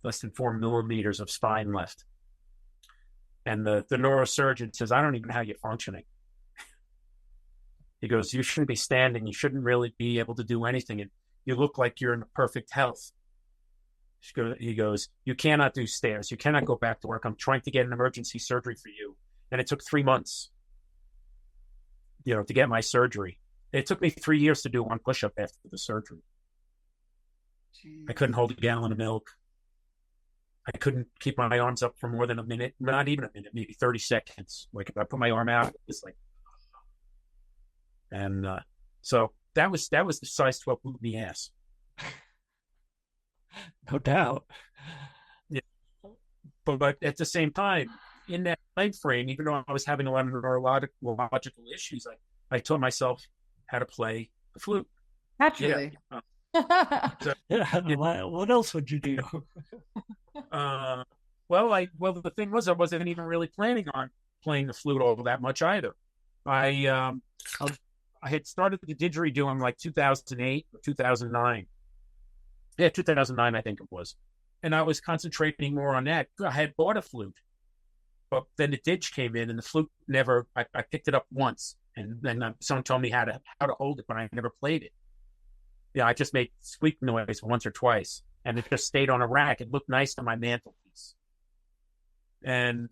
less than 4 millimeters of spine left. And the neurosurgeon says, I don't even know how you're functioning. He goes, you shouldn't be standing. You shouldn't really be able to do anything. And you look like you're in perfect health. He goes, you cannot do stairs. You cannot go back to work. I'm trying to get an emergency surgery for you. And it took 3 months, to get my surgery. It took me 3 years to do one push-up after the surgery. Jeez. I couldn't hold a gallon of milk. I couldn't keep my arms up for more than a minute, not even a minute, maybe 30 seconds. Like if I put my arm out, it's like, and so that was the size 12 boot in the ass.
No doubt.
Yeah. But at the same time, in that time frame, even though I was having a lot of neurological issues, I taught myself how to play the flute.
Naturally.
Yeah. What else would you do?
The thing was, I wasn't even really planning on playing the flute all that much either. I had started the didgeridoo in like 2008 or 2009. Yeah, 2009, I think it was. And I was concentrating more on that. I had bought a flute, but then the didge came in, and the flute never. I picked it up once, and then someone told me how to hold it, but I never played it. Yeah, I just made squeak noise once or twice, and it just stayed on a rack. It looked nice on my mantelpiece. And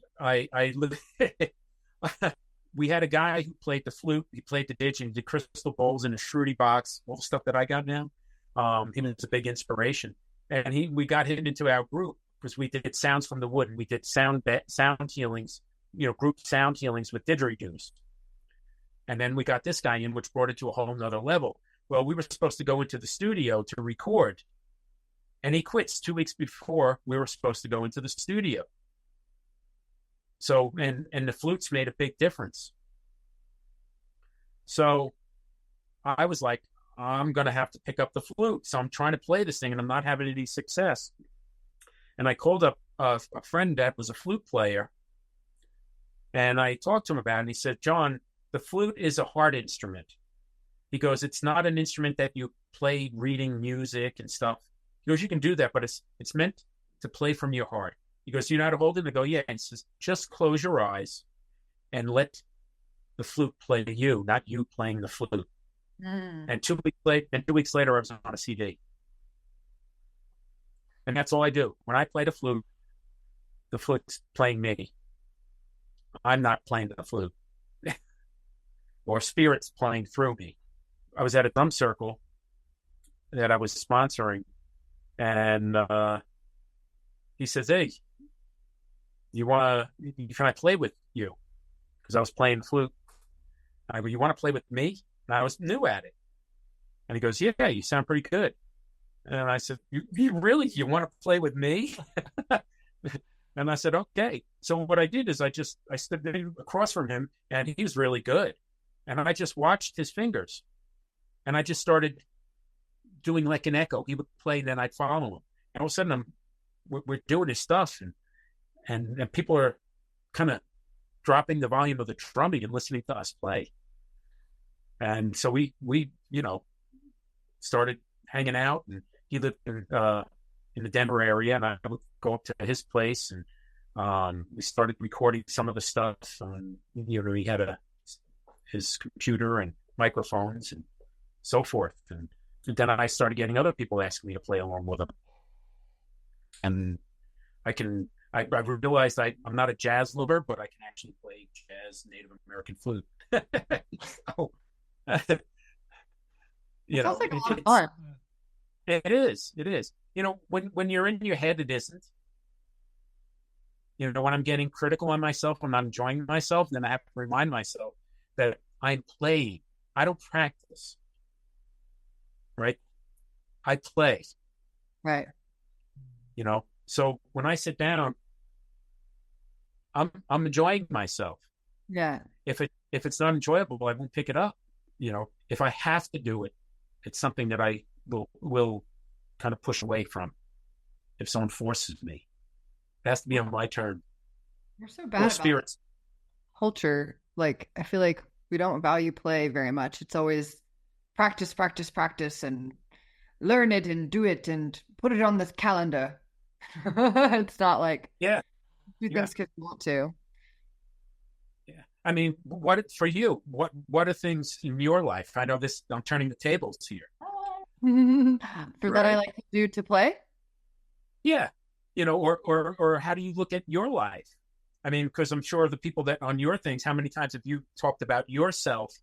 we had a guy who played the flute. He played the didge and did crystal bowls in a Shruti box, all the stuff that I got now. He was a big inspiration. And we got him into our group because we did sounds from the wood, and we did sound healings, group sound healings with didgeridoos. And then we got this guy in, which brought it to a whole nother level. Well, we were supposed to go into the studio to record, and he quits 2 weeks before we were supposed to go into the studio. So, and the flutes made a big difference. So I was like, I'm going to have to pick up the flute. So I'm trying to play this thing, and I'm not having any success. And I called up a friend that was a flute player, and I talked to him about it, and he said, John, the flute is a hard instrument. He goes, it's not an instrument that you play reading music and stuff. He goes, you can do that, but it's meant to play from your heart. He goes, you know how to hold it? I go, yeah. And he says, just close your eyes and let the flute play to you, not you playing the flute. And 2 weeks later, I was on a CD. And that's all I do. When I play the flute's playing me. I'm not playing the flute. Or spirit's playing through me. I was at a drum circle that I was sponsoring, and he says, hey, can I play with you? Because I was playing the flute. I go, you want to play with me? And I was new at it. And he goes, yeah, you sound pretty good. And I said, you want to play with me? And I said, okay. So what I did is I stood across from him, and he was really good. And I just watched his fingers. And I just started doing like an echo. He would play, then I'd follow him. And all of a sudden, we're doing his stuff. And people are kind of dropping the volume of the drumming and listening to us play. And so we started hanging out, and he lived in the Denver area, and I would go up to his place, and we started recording some of the stuff. He had his computer and microphones and so forth. And then I started getting other people asking me to play along with them. And I realized I'm not a jazz lover, but I can actually play jazz Native American flute. So,
sounds like a lot of fun.
It is. When you're in your head, it isn't. When I'm getting critical on myself, I'm not enjoying myself, then I have to remind myself that I'm playing. I don't practice. Right? I play.
Right.
So when I sit down, I'm enjoying myself.
Yeah.
If it's not enjoyable, I won't pick it up. If I have to do it, it's something that I will kind of push away from. If someone forces me, it has to be on my turn.
You're so bad about
spirits.
Culture. Like, I feel like we don't value play very much. It's always practice, and learn it and do it and put it on this calendar. It's not like,
yeah,
do this because you want to.
Yeah. I mean, what for you? What are things in your life? I know this. I'm turning the tables here.
That I like to do to play.
Yeah, or how do you look at your life? I mean, because I'm sure the people that on your things, how many times have you talked about yourself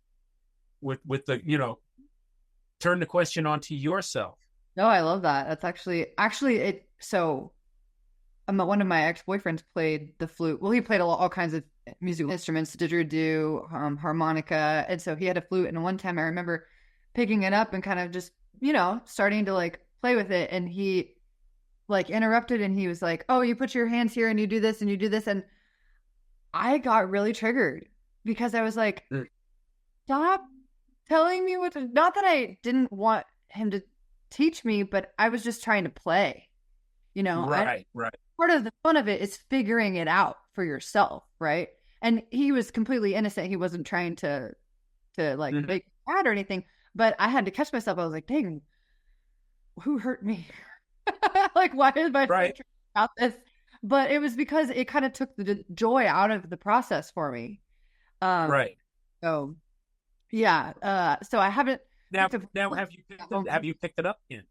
with the turn the question onto yourself?
No, I love that. That's actually it. So, one of my ex-boyfriends played the flute. Well, he played all kinds of musical instruments, didgeridoo, harmonica, and so he had a flute. And one time, I remember picking it up and kind of just starting to like play with it, and he like interrupted, and he was like, "Oh, you put your hands here, and you do this, and you do this," and I got really triggered because I was like, "Stop telling me what to." Not that I didn't want him to teach me, but I was just trying to play.
Right.
part of the fun of it is figuring it out for yourself, right? And he was completely innocent. He wasn't trying to like make bad or anything. But I had to catch myself. I was like, dang, who hurt me? Like, why is my friend trying about this? But it was because it kind of took the joy out of the process for me.
Right.
So yeah. So I haven't
now have you picked it up yet?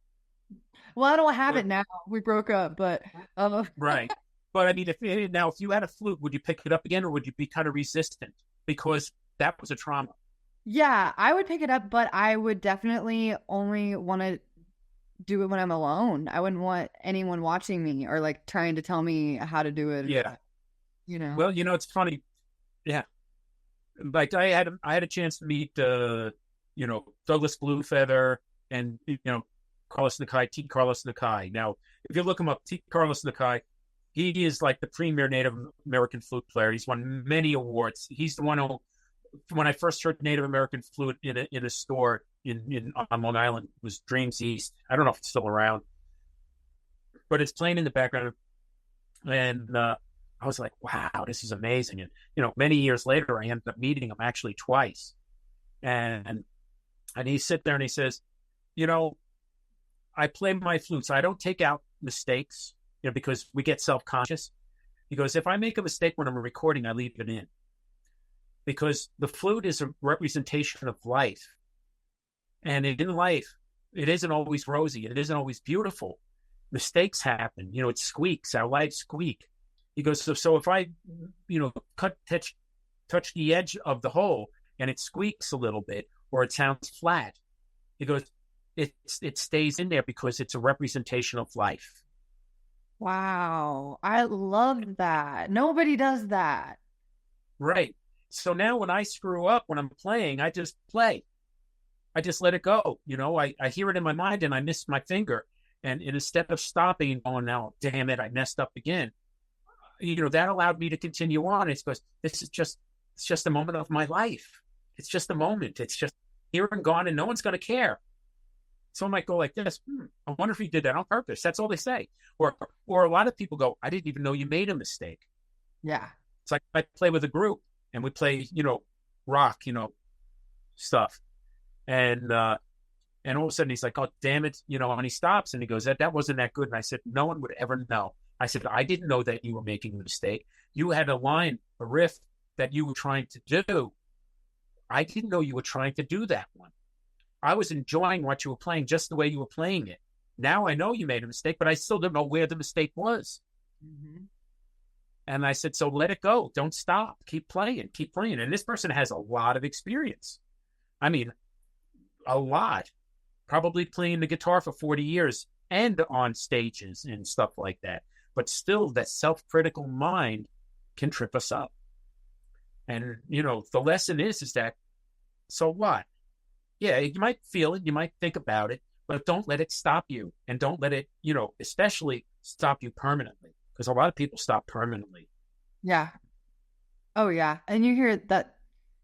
Well, I don't have it now. We broke up, but
right. But I mean, if you had a flute, would you pick it up again, or would you be kind of resistant because that was a trauma?
Yeah, I would pick it up, but I would definitely only want to do it when I'm alone. I wouldn't want anyone watching me or like trying to tell me how to do it.
Yeah.
Well,
it's funny. Yeah. Like I had a chance to meet, Douglas Bluefeather and, Carlos Nakai, T. Carlos Nakai. Now, if you look him up, T. Carlos Nakai, he is like the premier Native American flute player. He's won many awards. He's the one who, when I first heard Native American flute in a store on Long Island, it was Dreams East. I don't know if it's still around, but it's playing in the background. And I was like, wow, this is amazing. And, many years later, I ended up meeting him actually twice. And he sit there and he says, I play my flute, so I don't take out mistakes, because we get self-conscious. He goes, if I make a mistake when I'm recording, I leave it in. Because the flute is a representation of life. And in life, it isn't always rosy. It isn't always beautiful. Mistakes happen. It squeaks. Our lives squeak. He goes, so if I, touch the edge of the hole and it squeaks a little bit or it sounds flat, he goes, it stays in there because it's a representation of life.
Wow. I love that. Nobody does that.
Right. So now when I screw up, when I'm playing, I just play. I just let it go. I hear it in my mind and I miss my finger. And instead of stopping and going, now, damn it, I messed up again. That allowed me to continue on. It's because it's just a moment of my life. It's just a moment. It's just here and gone and no one's going to care. Someone might go like this, I wonder if he did that on purpose. That's all they say. Or a lot of people go, I didn't even know you made a mistake.
Yeah.
It's like I play with a group and we play, rock, stuff. And all of a sudden he's like, oh, damn it. And he stops and he goes, that wasn't that good. And I said, no one would ever know. I said, I didn't know that you were making a mistake. You had a line, a riff that you were trying to do. I didn't know you were trying to do that one. I was enjoying what you were playing just the way you were playing it. Now I know you made a mistake, but I still don't know where the mistake was. Mm-hmm. And I said, so let it go. Don't stop. Keep playing. And this person has a lot of experience. I mean, a lot. Probably playing the guitar for 40 years and on stages and stuff like that. But still, that self-critical mind can trip us up. And, the lesson is that, so what? Yeah, you might feel it, you might think about it, but don't let it stop you. And don't let it, especially stop you permanently. Because a lot of people stop permanently.
Yeah. Oh, yeah. And you hear that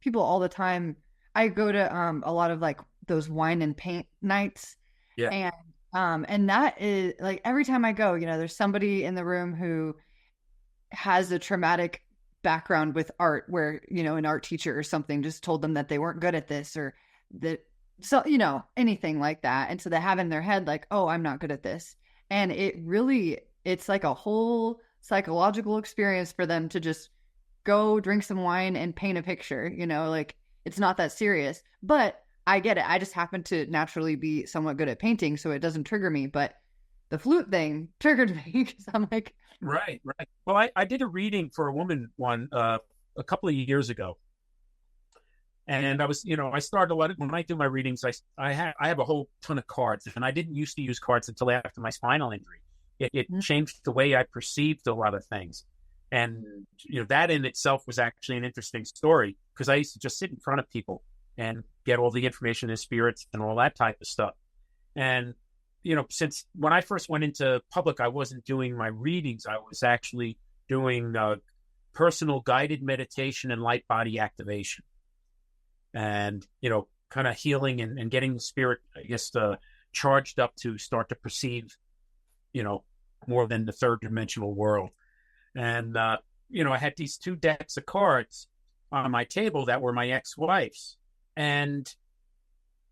people all the time. I go to a lot of like those wine and paint nights.
Yeah.
And that is like every time I go, there's somebody in the room who has a traumatic background with art where, an art teacher or something just told them that they weren't good at this or that, so, anything like that. And so they have in their head like, oh, I'm not good at this. And it's like a whole psychological experience for them to just go drink some wine and paint a picture, like it's not that serious, but I get it. I just happen to naturally be somewhat good at painting, so it doesn't trigger me. But the flute thing triggered me because I'm like,
right. Well, I did a reading for a woman a couple of years ago, and I was, I started a lot when I do my readings. I have a whole ton of cards, and I didn't used to use cards until after my spinal injury. It changed the way I perceived a lot of things, and that in itself was actually an interesting story because I used to just sit in front of people and get all the information in spirits and all that type of stuff. And, since when I first went into public, I wasn't doing my readings. I was actually doing personal guided meditation and light body activation and, kind of healing and getting the spirit, I guess, charged up to start to perceive, more than the third dimensional world. And, I had these 2 decks of cards on my table that were my ex-wife's. And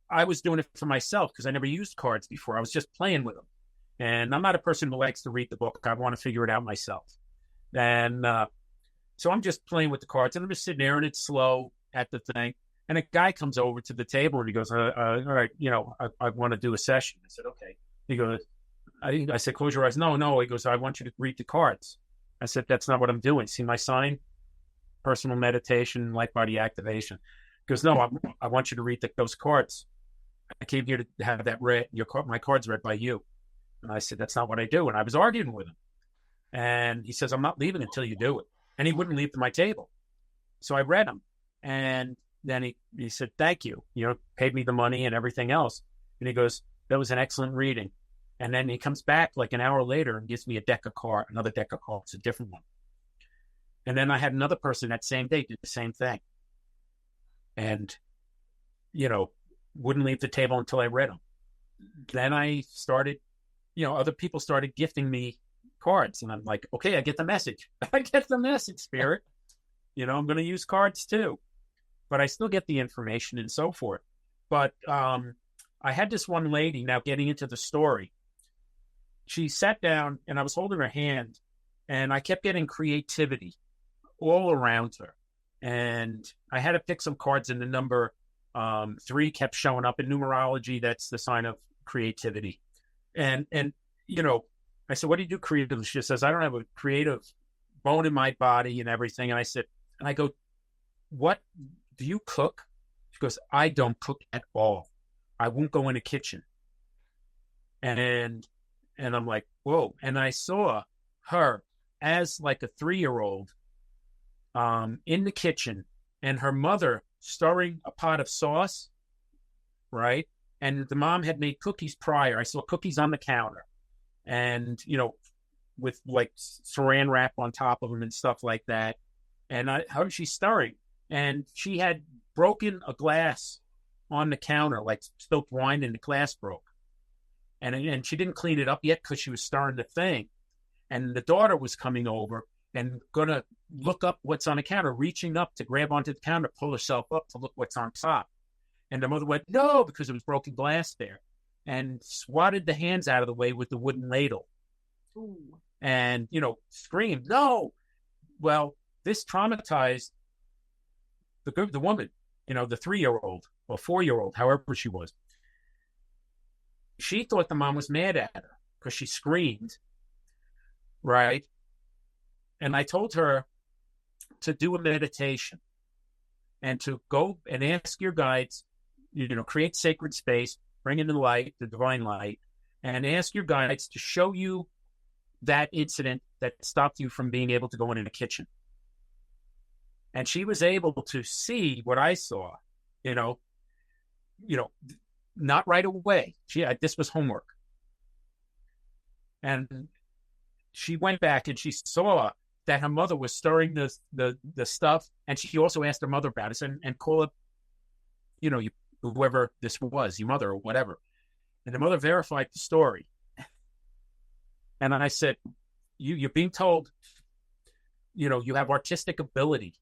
I was doing it for myself because I never used cards before. I was just playing with them. And I'm not a person who likes to read the book. I want to figure it out myself. And so I'm just playing with the cards, and I'm just sitting there, and it's slow at the thing. And a guy comes over to the table, and he goes, all right, I want to do a session. I said, okay. He goes, I said, close your eyes. No. He goes, I want you to read the cards. I said, that's not what I'm doing. See my sign? Personal meditation, light body activation. He goes, no, I want you to read those cards. I came here to have that read, my cards read by you. And I said, that's not what I do. And I was arguing with him. And he says, I'm not leaving until you do it. And he wouldn't leave to my table. So I read him. And then he said, thank you. Paid me the money and everything else. And he goes, that was an excellent reading. And then he comes back like an hour later and gives me another deck of cards, a different one. And then I had another person that same day did the same thing. And, wouldn't leave the table until I read them. Then I started, other people started gifting me cards. And I'm like, okay, I get the message. I get the message, Spirit. I'm going to use cards too. But I still get the information and so forth. But I had this one lady, now getting into the story. She sat down and I was holding her hand, and I kept getting creativity all around her. And I had to pick some cards, and the number 3 kept showing up in numerology. That's the sign of creativity. And I said, what do you do creatively? She says, I don't have a creative bone in my body and everything. And I go, what, do you cook? She goes, I don't cook at all. I won't go in the kitchen. And I'm like, whoa. And I saw her as like a 3-year-old in the kitchen, and her mother stirring a pot of sauce, right? And the mom had made cookies prior. I saw cookies on the counter, and, with like saran wrap on top of them and stuff like that. And how was she stirring? And she had broken a glass on the counter, like spilled wine, and the glass broke. And she didn't clean it up yet because she was stirring the thing. And the daughter was coming over and going to look up what's on the counter, reaching up to grab onto the counter, pull herself up to look what's on top. And the mother went, no, because there was broken glass there, and swatted the hands out of the way with the wooden ladle. Ooh. And, screamed, no. Well, this traumatized the woman, the 3-year-old or 4-year-old, however she was. She thought the mom was mad at her because she screamed, right? And I told her to do a meditation and to go and ask your guides, create sacred space, bring in the light, the divine light, and ask your guides to show you that incident that stopped you from being able to go in the kitchen. And she was able to see what I saw, not right away. This was homework. And she went back and she saw that her mother was stirring the stuff. And she also asked her mother about it and call up, whoever this was, your mother or whatever. And the mother verified the story. And I said, you're being told, you have artistic ability.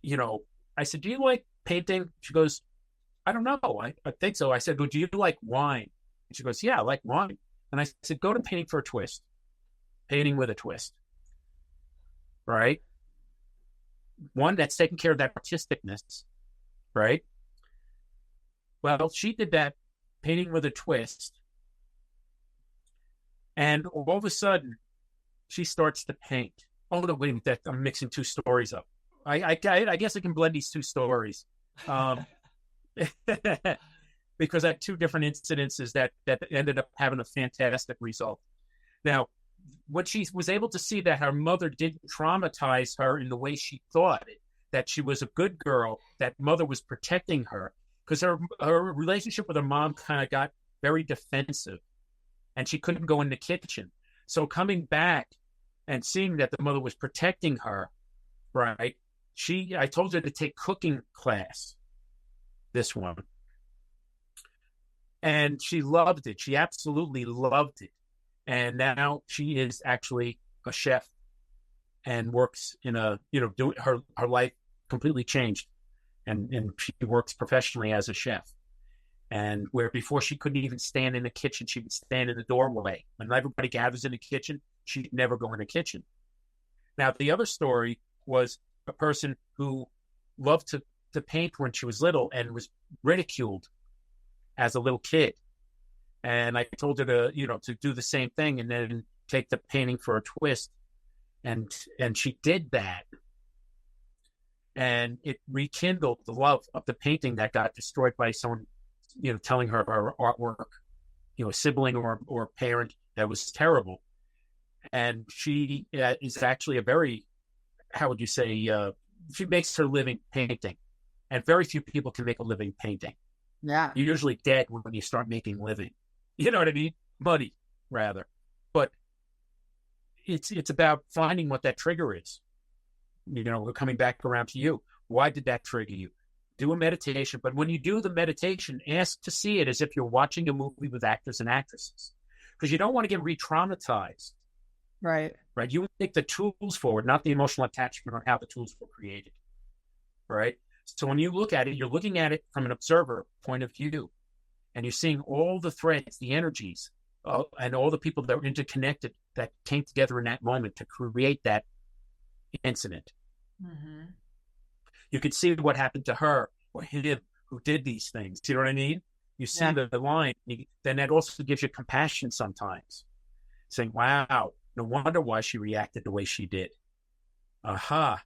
I said, do you like painting? She goes, I don't know. I think so. I said, well, do you like wine? And she goes, yeah, I like wine. And I said, go to painting for a twist. Painting with a twist. Right? One that's taking care of that artisticness. Right? Well, she did that, painting with a twist. And all of a sudden, she starts to paint. Oh, no, wait a minute. I'm mixing 2 stories up. I guess I can blend these 2 stories. Because I had 2 different incidences that ended up having a fantastic result. Now, what she was able to see that her mother didn't traumatize her in the way she thought it, that she was a good girl, that mother was protecting her, because her relationship with her mom kind of got very defensive, and she couldn't go in the kitchen. So coming back and seeing that the mother was protecting her, right? I told her to take cooking class, this one. And she loved it. She absolutely loved it. And now she is actually a chef and works in a, doing her life completely changed. And she works professionally as a chef. And where before she couldn't even stand in the kitchen, she would stand in the doorway. When everybody gathers in the kitchen, she'd never go in the kitchen. Now, the other story was a person who loved to paint when she was little and was ridiculed as a little kid. And I told her to do the same thing and then take the painting for a twist. And she did that. And it rekindled the love of the painting that got destroyed by someone, telling her artwork, a sibling or parent that was terrible. And she is actually a very, how would you say, she makes her living painting. And very few people can make a living painting.
Yeah.
You're usually dead when you start making living. You know what I mean? Money, rather. But it's about finding what that trigger is. We're coming back around to you. Why did that trigger you? Do a meditation. But when you do the meditation, ask to see it as if you're watching a movie with actors and actresses. Because you don't want to get re-traumatized.
Right.
Right. You take the tools forward, not the emotional attachment on how the tools were created. Right. So when you look at it, you're looking at it from an observer point of view. And you're seeing all the threads, the energies, and all the people that were interconnected that came together in that moment to create that incident.
Mm-hmm.
You could see what happened to her or him who did these things. Do you know what I mean? You see the line. Then that also gives you compassion sometimes. Saying, wow, no wonder why she reacted the way she did. Aha.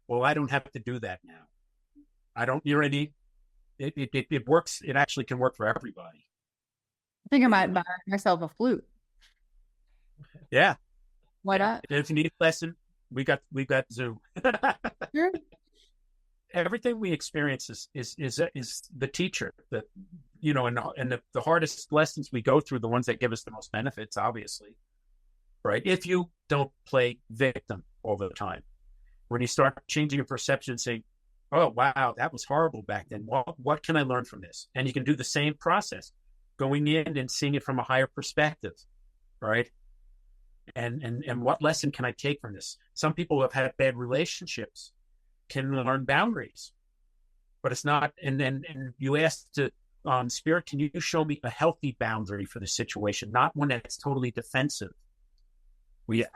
Well, I don't have to do that now. I don't, you know what I mean? It works. It actually can work for everybody.
I think I might buy myself a flute.
Yeah.
Why not?
If you need a lesson, we got Zoom.
Sure.
Everything we experience is the teacher. That and the hardest lessons we go through, the ones that give us the most benefits, obviously. Right? If you don't play victim all the time, when you start changing your perception, saying, oh, wow, that was horrible back then. What can I learn from this? And you can do the same process, going in and seeing it from a higher perspective, right? And what lesson can I take from this? Some people who have had bad relationships can learn boundaries, but it's not. And you ask to Spirit, can you show me a healthy boundary for the situation, not one that's totally defensive? Where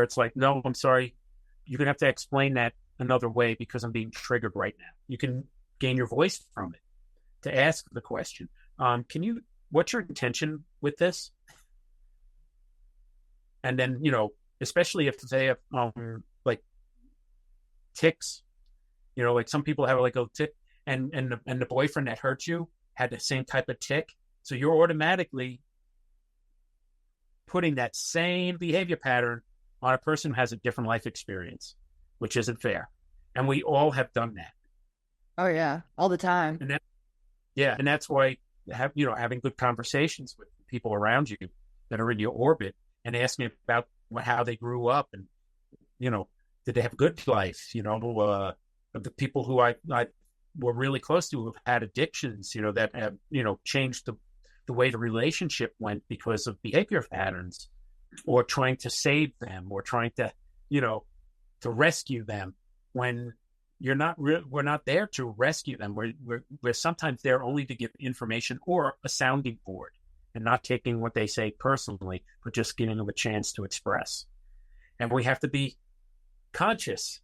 it's like, no, I'm sorry. You're going to have to explain that another way because I'm being triggered right now. You can gain your voice from it to ask the question. What's your intention with this? And then, especially if they have like tics, like some people have like a tick and the boyfriend that hurt you had the same type of tick. So you're automatically putting that same behavior pattern on a person who has a different life experience, which isn't fair. And we all have done that.
Oh yeah, all the time.
And that's why having good conversations with people around you that are in your orbit and asking about how they grew up and did they have a good life? The people who I were really close to who have had addictions, that have changed the way the relationship went because of behavior patterns, or trying to save them, or trying to, to rescue them when we're not there to rescue them. We're sometimes there only to give information or a sounding board and not taking what they say personally, but just giving them a chance to express. And we have to be conscious,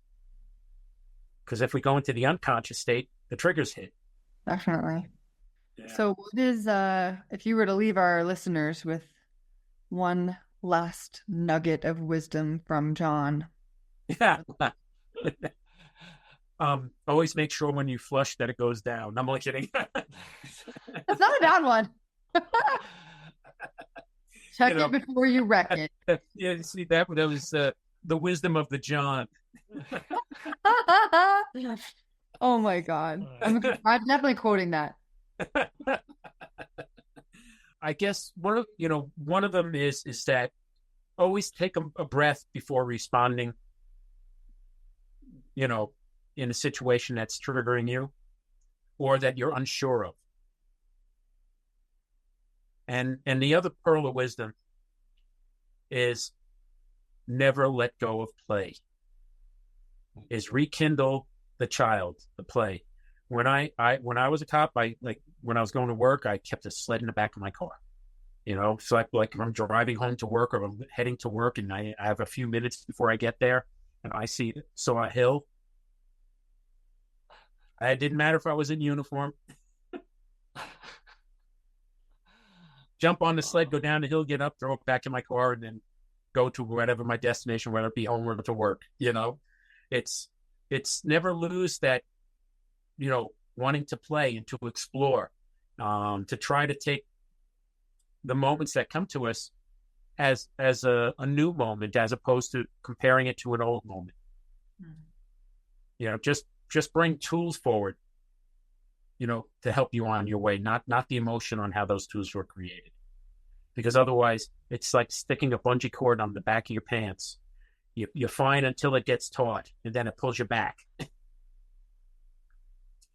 because if we go into the unconscious state, the triggers hit.
Definitely.
Yeah.
So what is, if you were to leave our listeners with one last nugget of wisdom from John?
Yeah. Always make sure when you flush that it goes down. I'm only kidding.
That's not a bad one. Check it before you wreck it.
Yeah, see, that was the wisdom of the John.
Oh my God. I'm definitely quoting that.
I guess one of them is that always take a breath before responding, in a situation that's triggering you or that you're unsure of. And the other pearl of wisdom is never let go of play. Is rekindle the child, the play. When I was a cop, when I was going to work, I kept a sled in the back of my car. So like if I'm driving home to work or I'm heading to work and I have a few minutes before I get there and I saw a hill. It didn't matter if I was in uniform. Jump on the sled, go down the hill, get up, throw it back in my car, and then go to whatever my destination, whether it be home or to work. It's never lose that, wanting to play and to explore, to try to take the moments that come to us as a new moment, as opposed to comparing it to an old moment. Just bring tools forward, to help you on your way, not the emotion on how those tools were created. Because otherwise, it's like sticking a bungee cord on the back of your pants. You're fine until it gets taut, and then it pulls you back.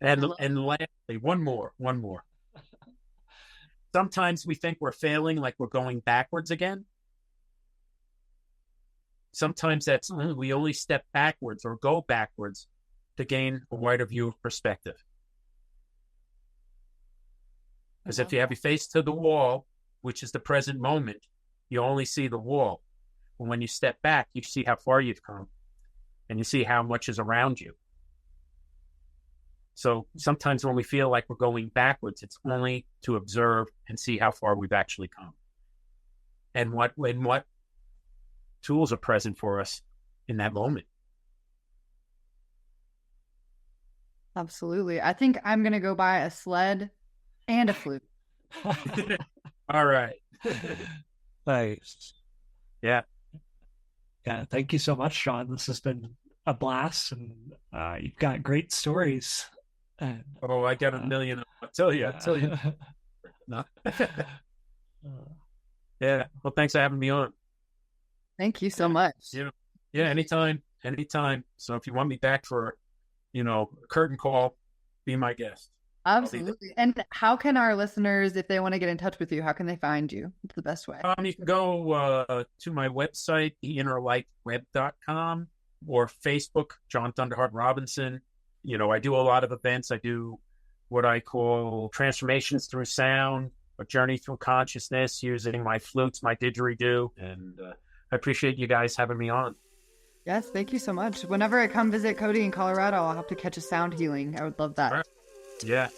And lastly, one more. Sometimes we think we're failing, like we're going backwards again. Sometimes that's we only step backwards or go backwards to gain a wider view of perspective. Because if you have your face to the wall, which is the present moment, you only see the wall. And when you step back, you see how far you've come and you see how much is around you. So sometimes when we feel like we're going backwards, it's only to observe and see how far we've actually come. And what tools are present for us in that moment.
Absolutely. I think I'm going to go buy a sled and a flute.
All right.
Nice.
Yeah.
Yeah. Thank you so much, John. This has been a blast, and you've got great stories. And,
I got a million. I'll tell you. No. Yeah. Well, thanks for having me on.
Thank you so much.
Yeah. Anytime. So if you want me back for, a curtain call, be my guest.
Absolutely. And how can our listeners, if they want to get in touch with you, how can they find you? It's the best way.
You can go to my website, theinnerlightweb.com, or Facebook, John Thunderheart Robinson. I do a lot of events. I do what I call transformations through sound, a journey through consciousness using my flutes, my didgeridoo. And I appreciate you guys having me on.
Yes, thank you so much. Whenever I come visit Cody in Colorado, I'll have to catch a sound healing. I would love that.
Right. Yeah.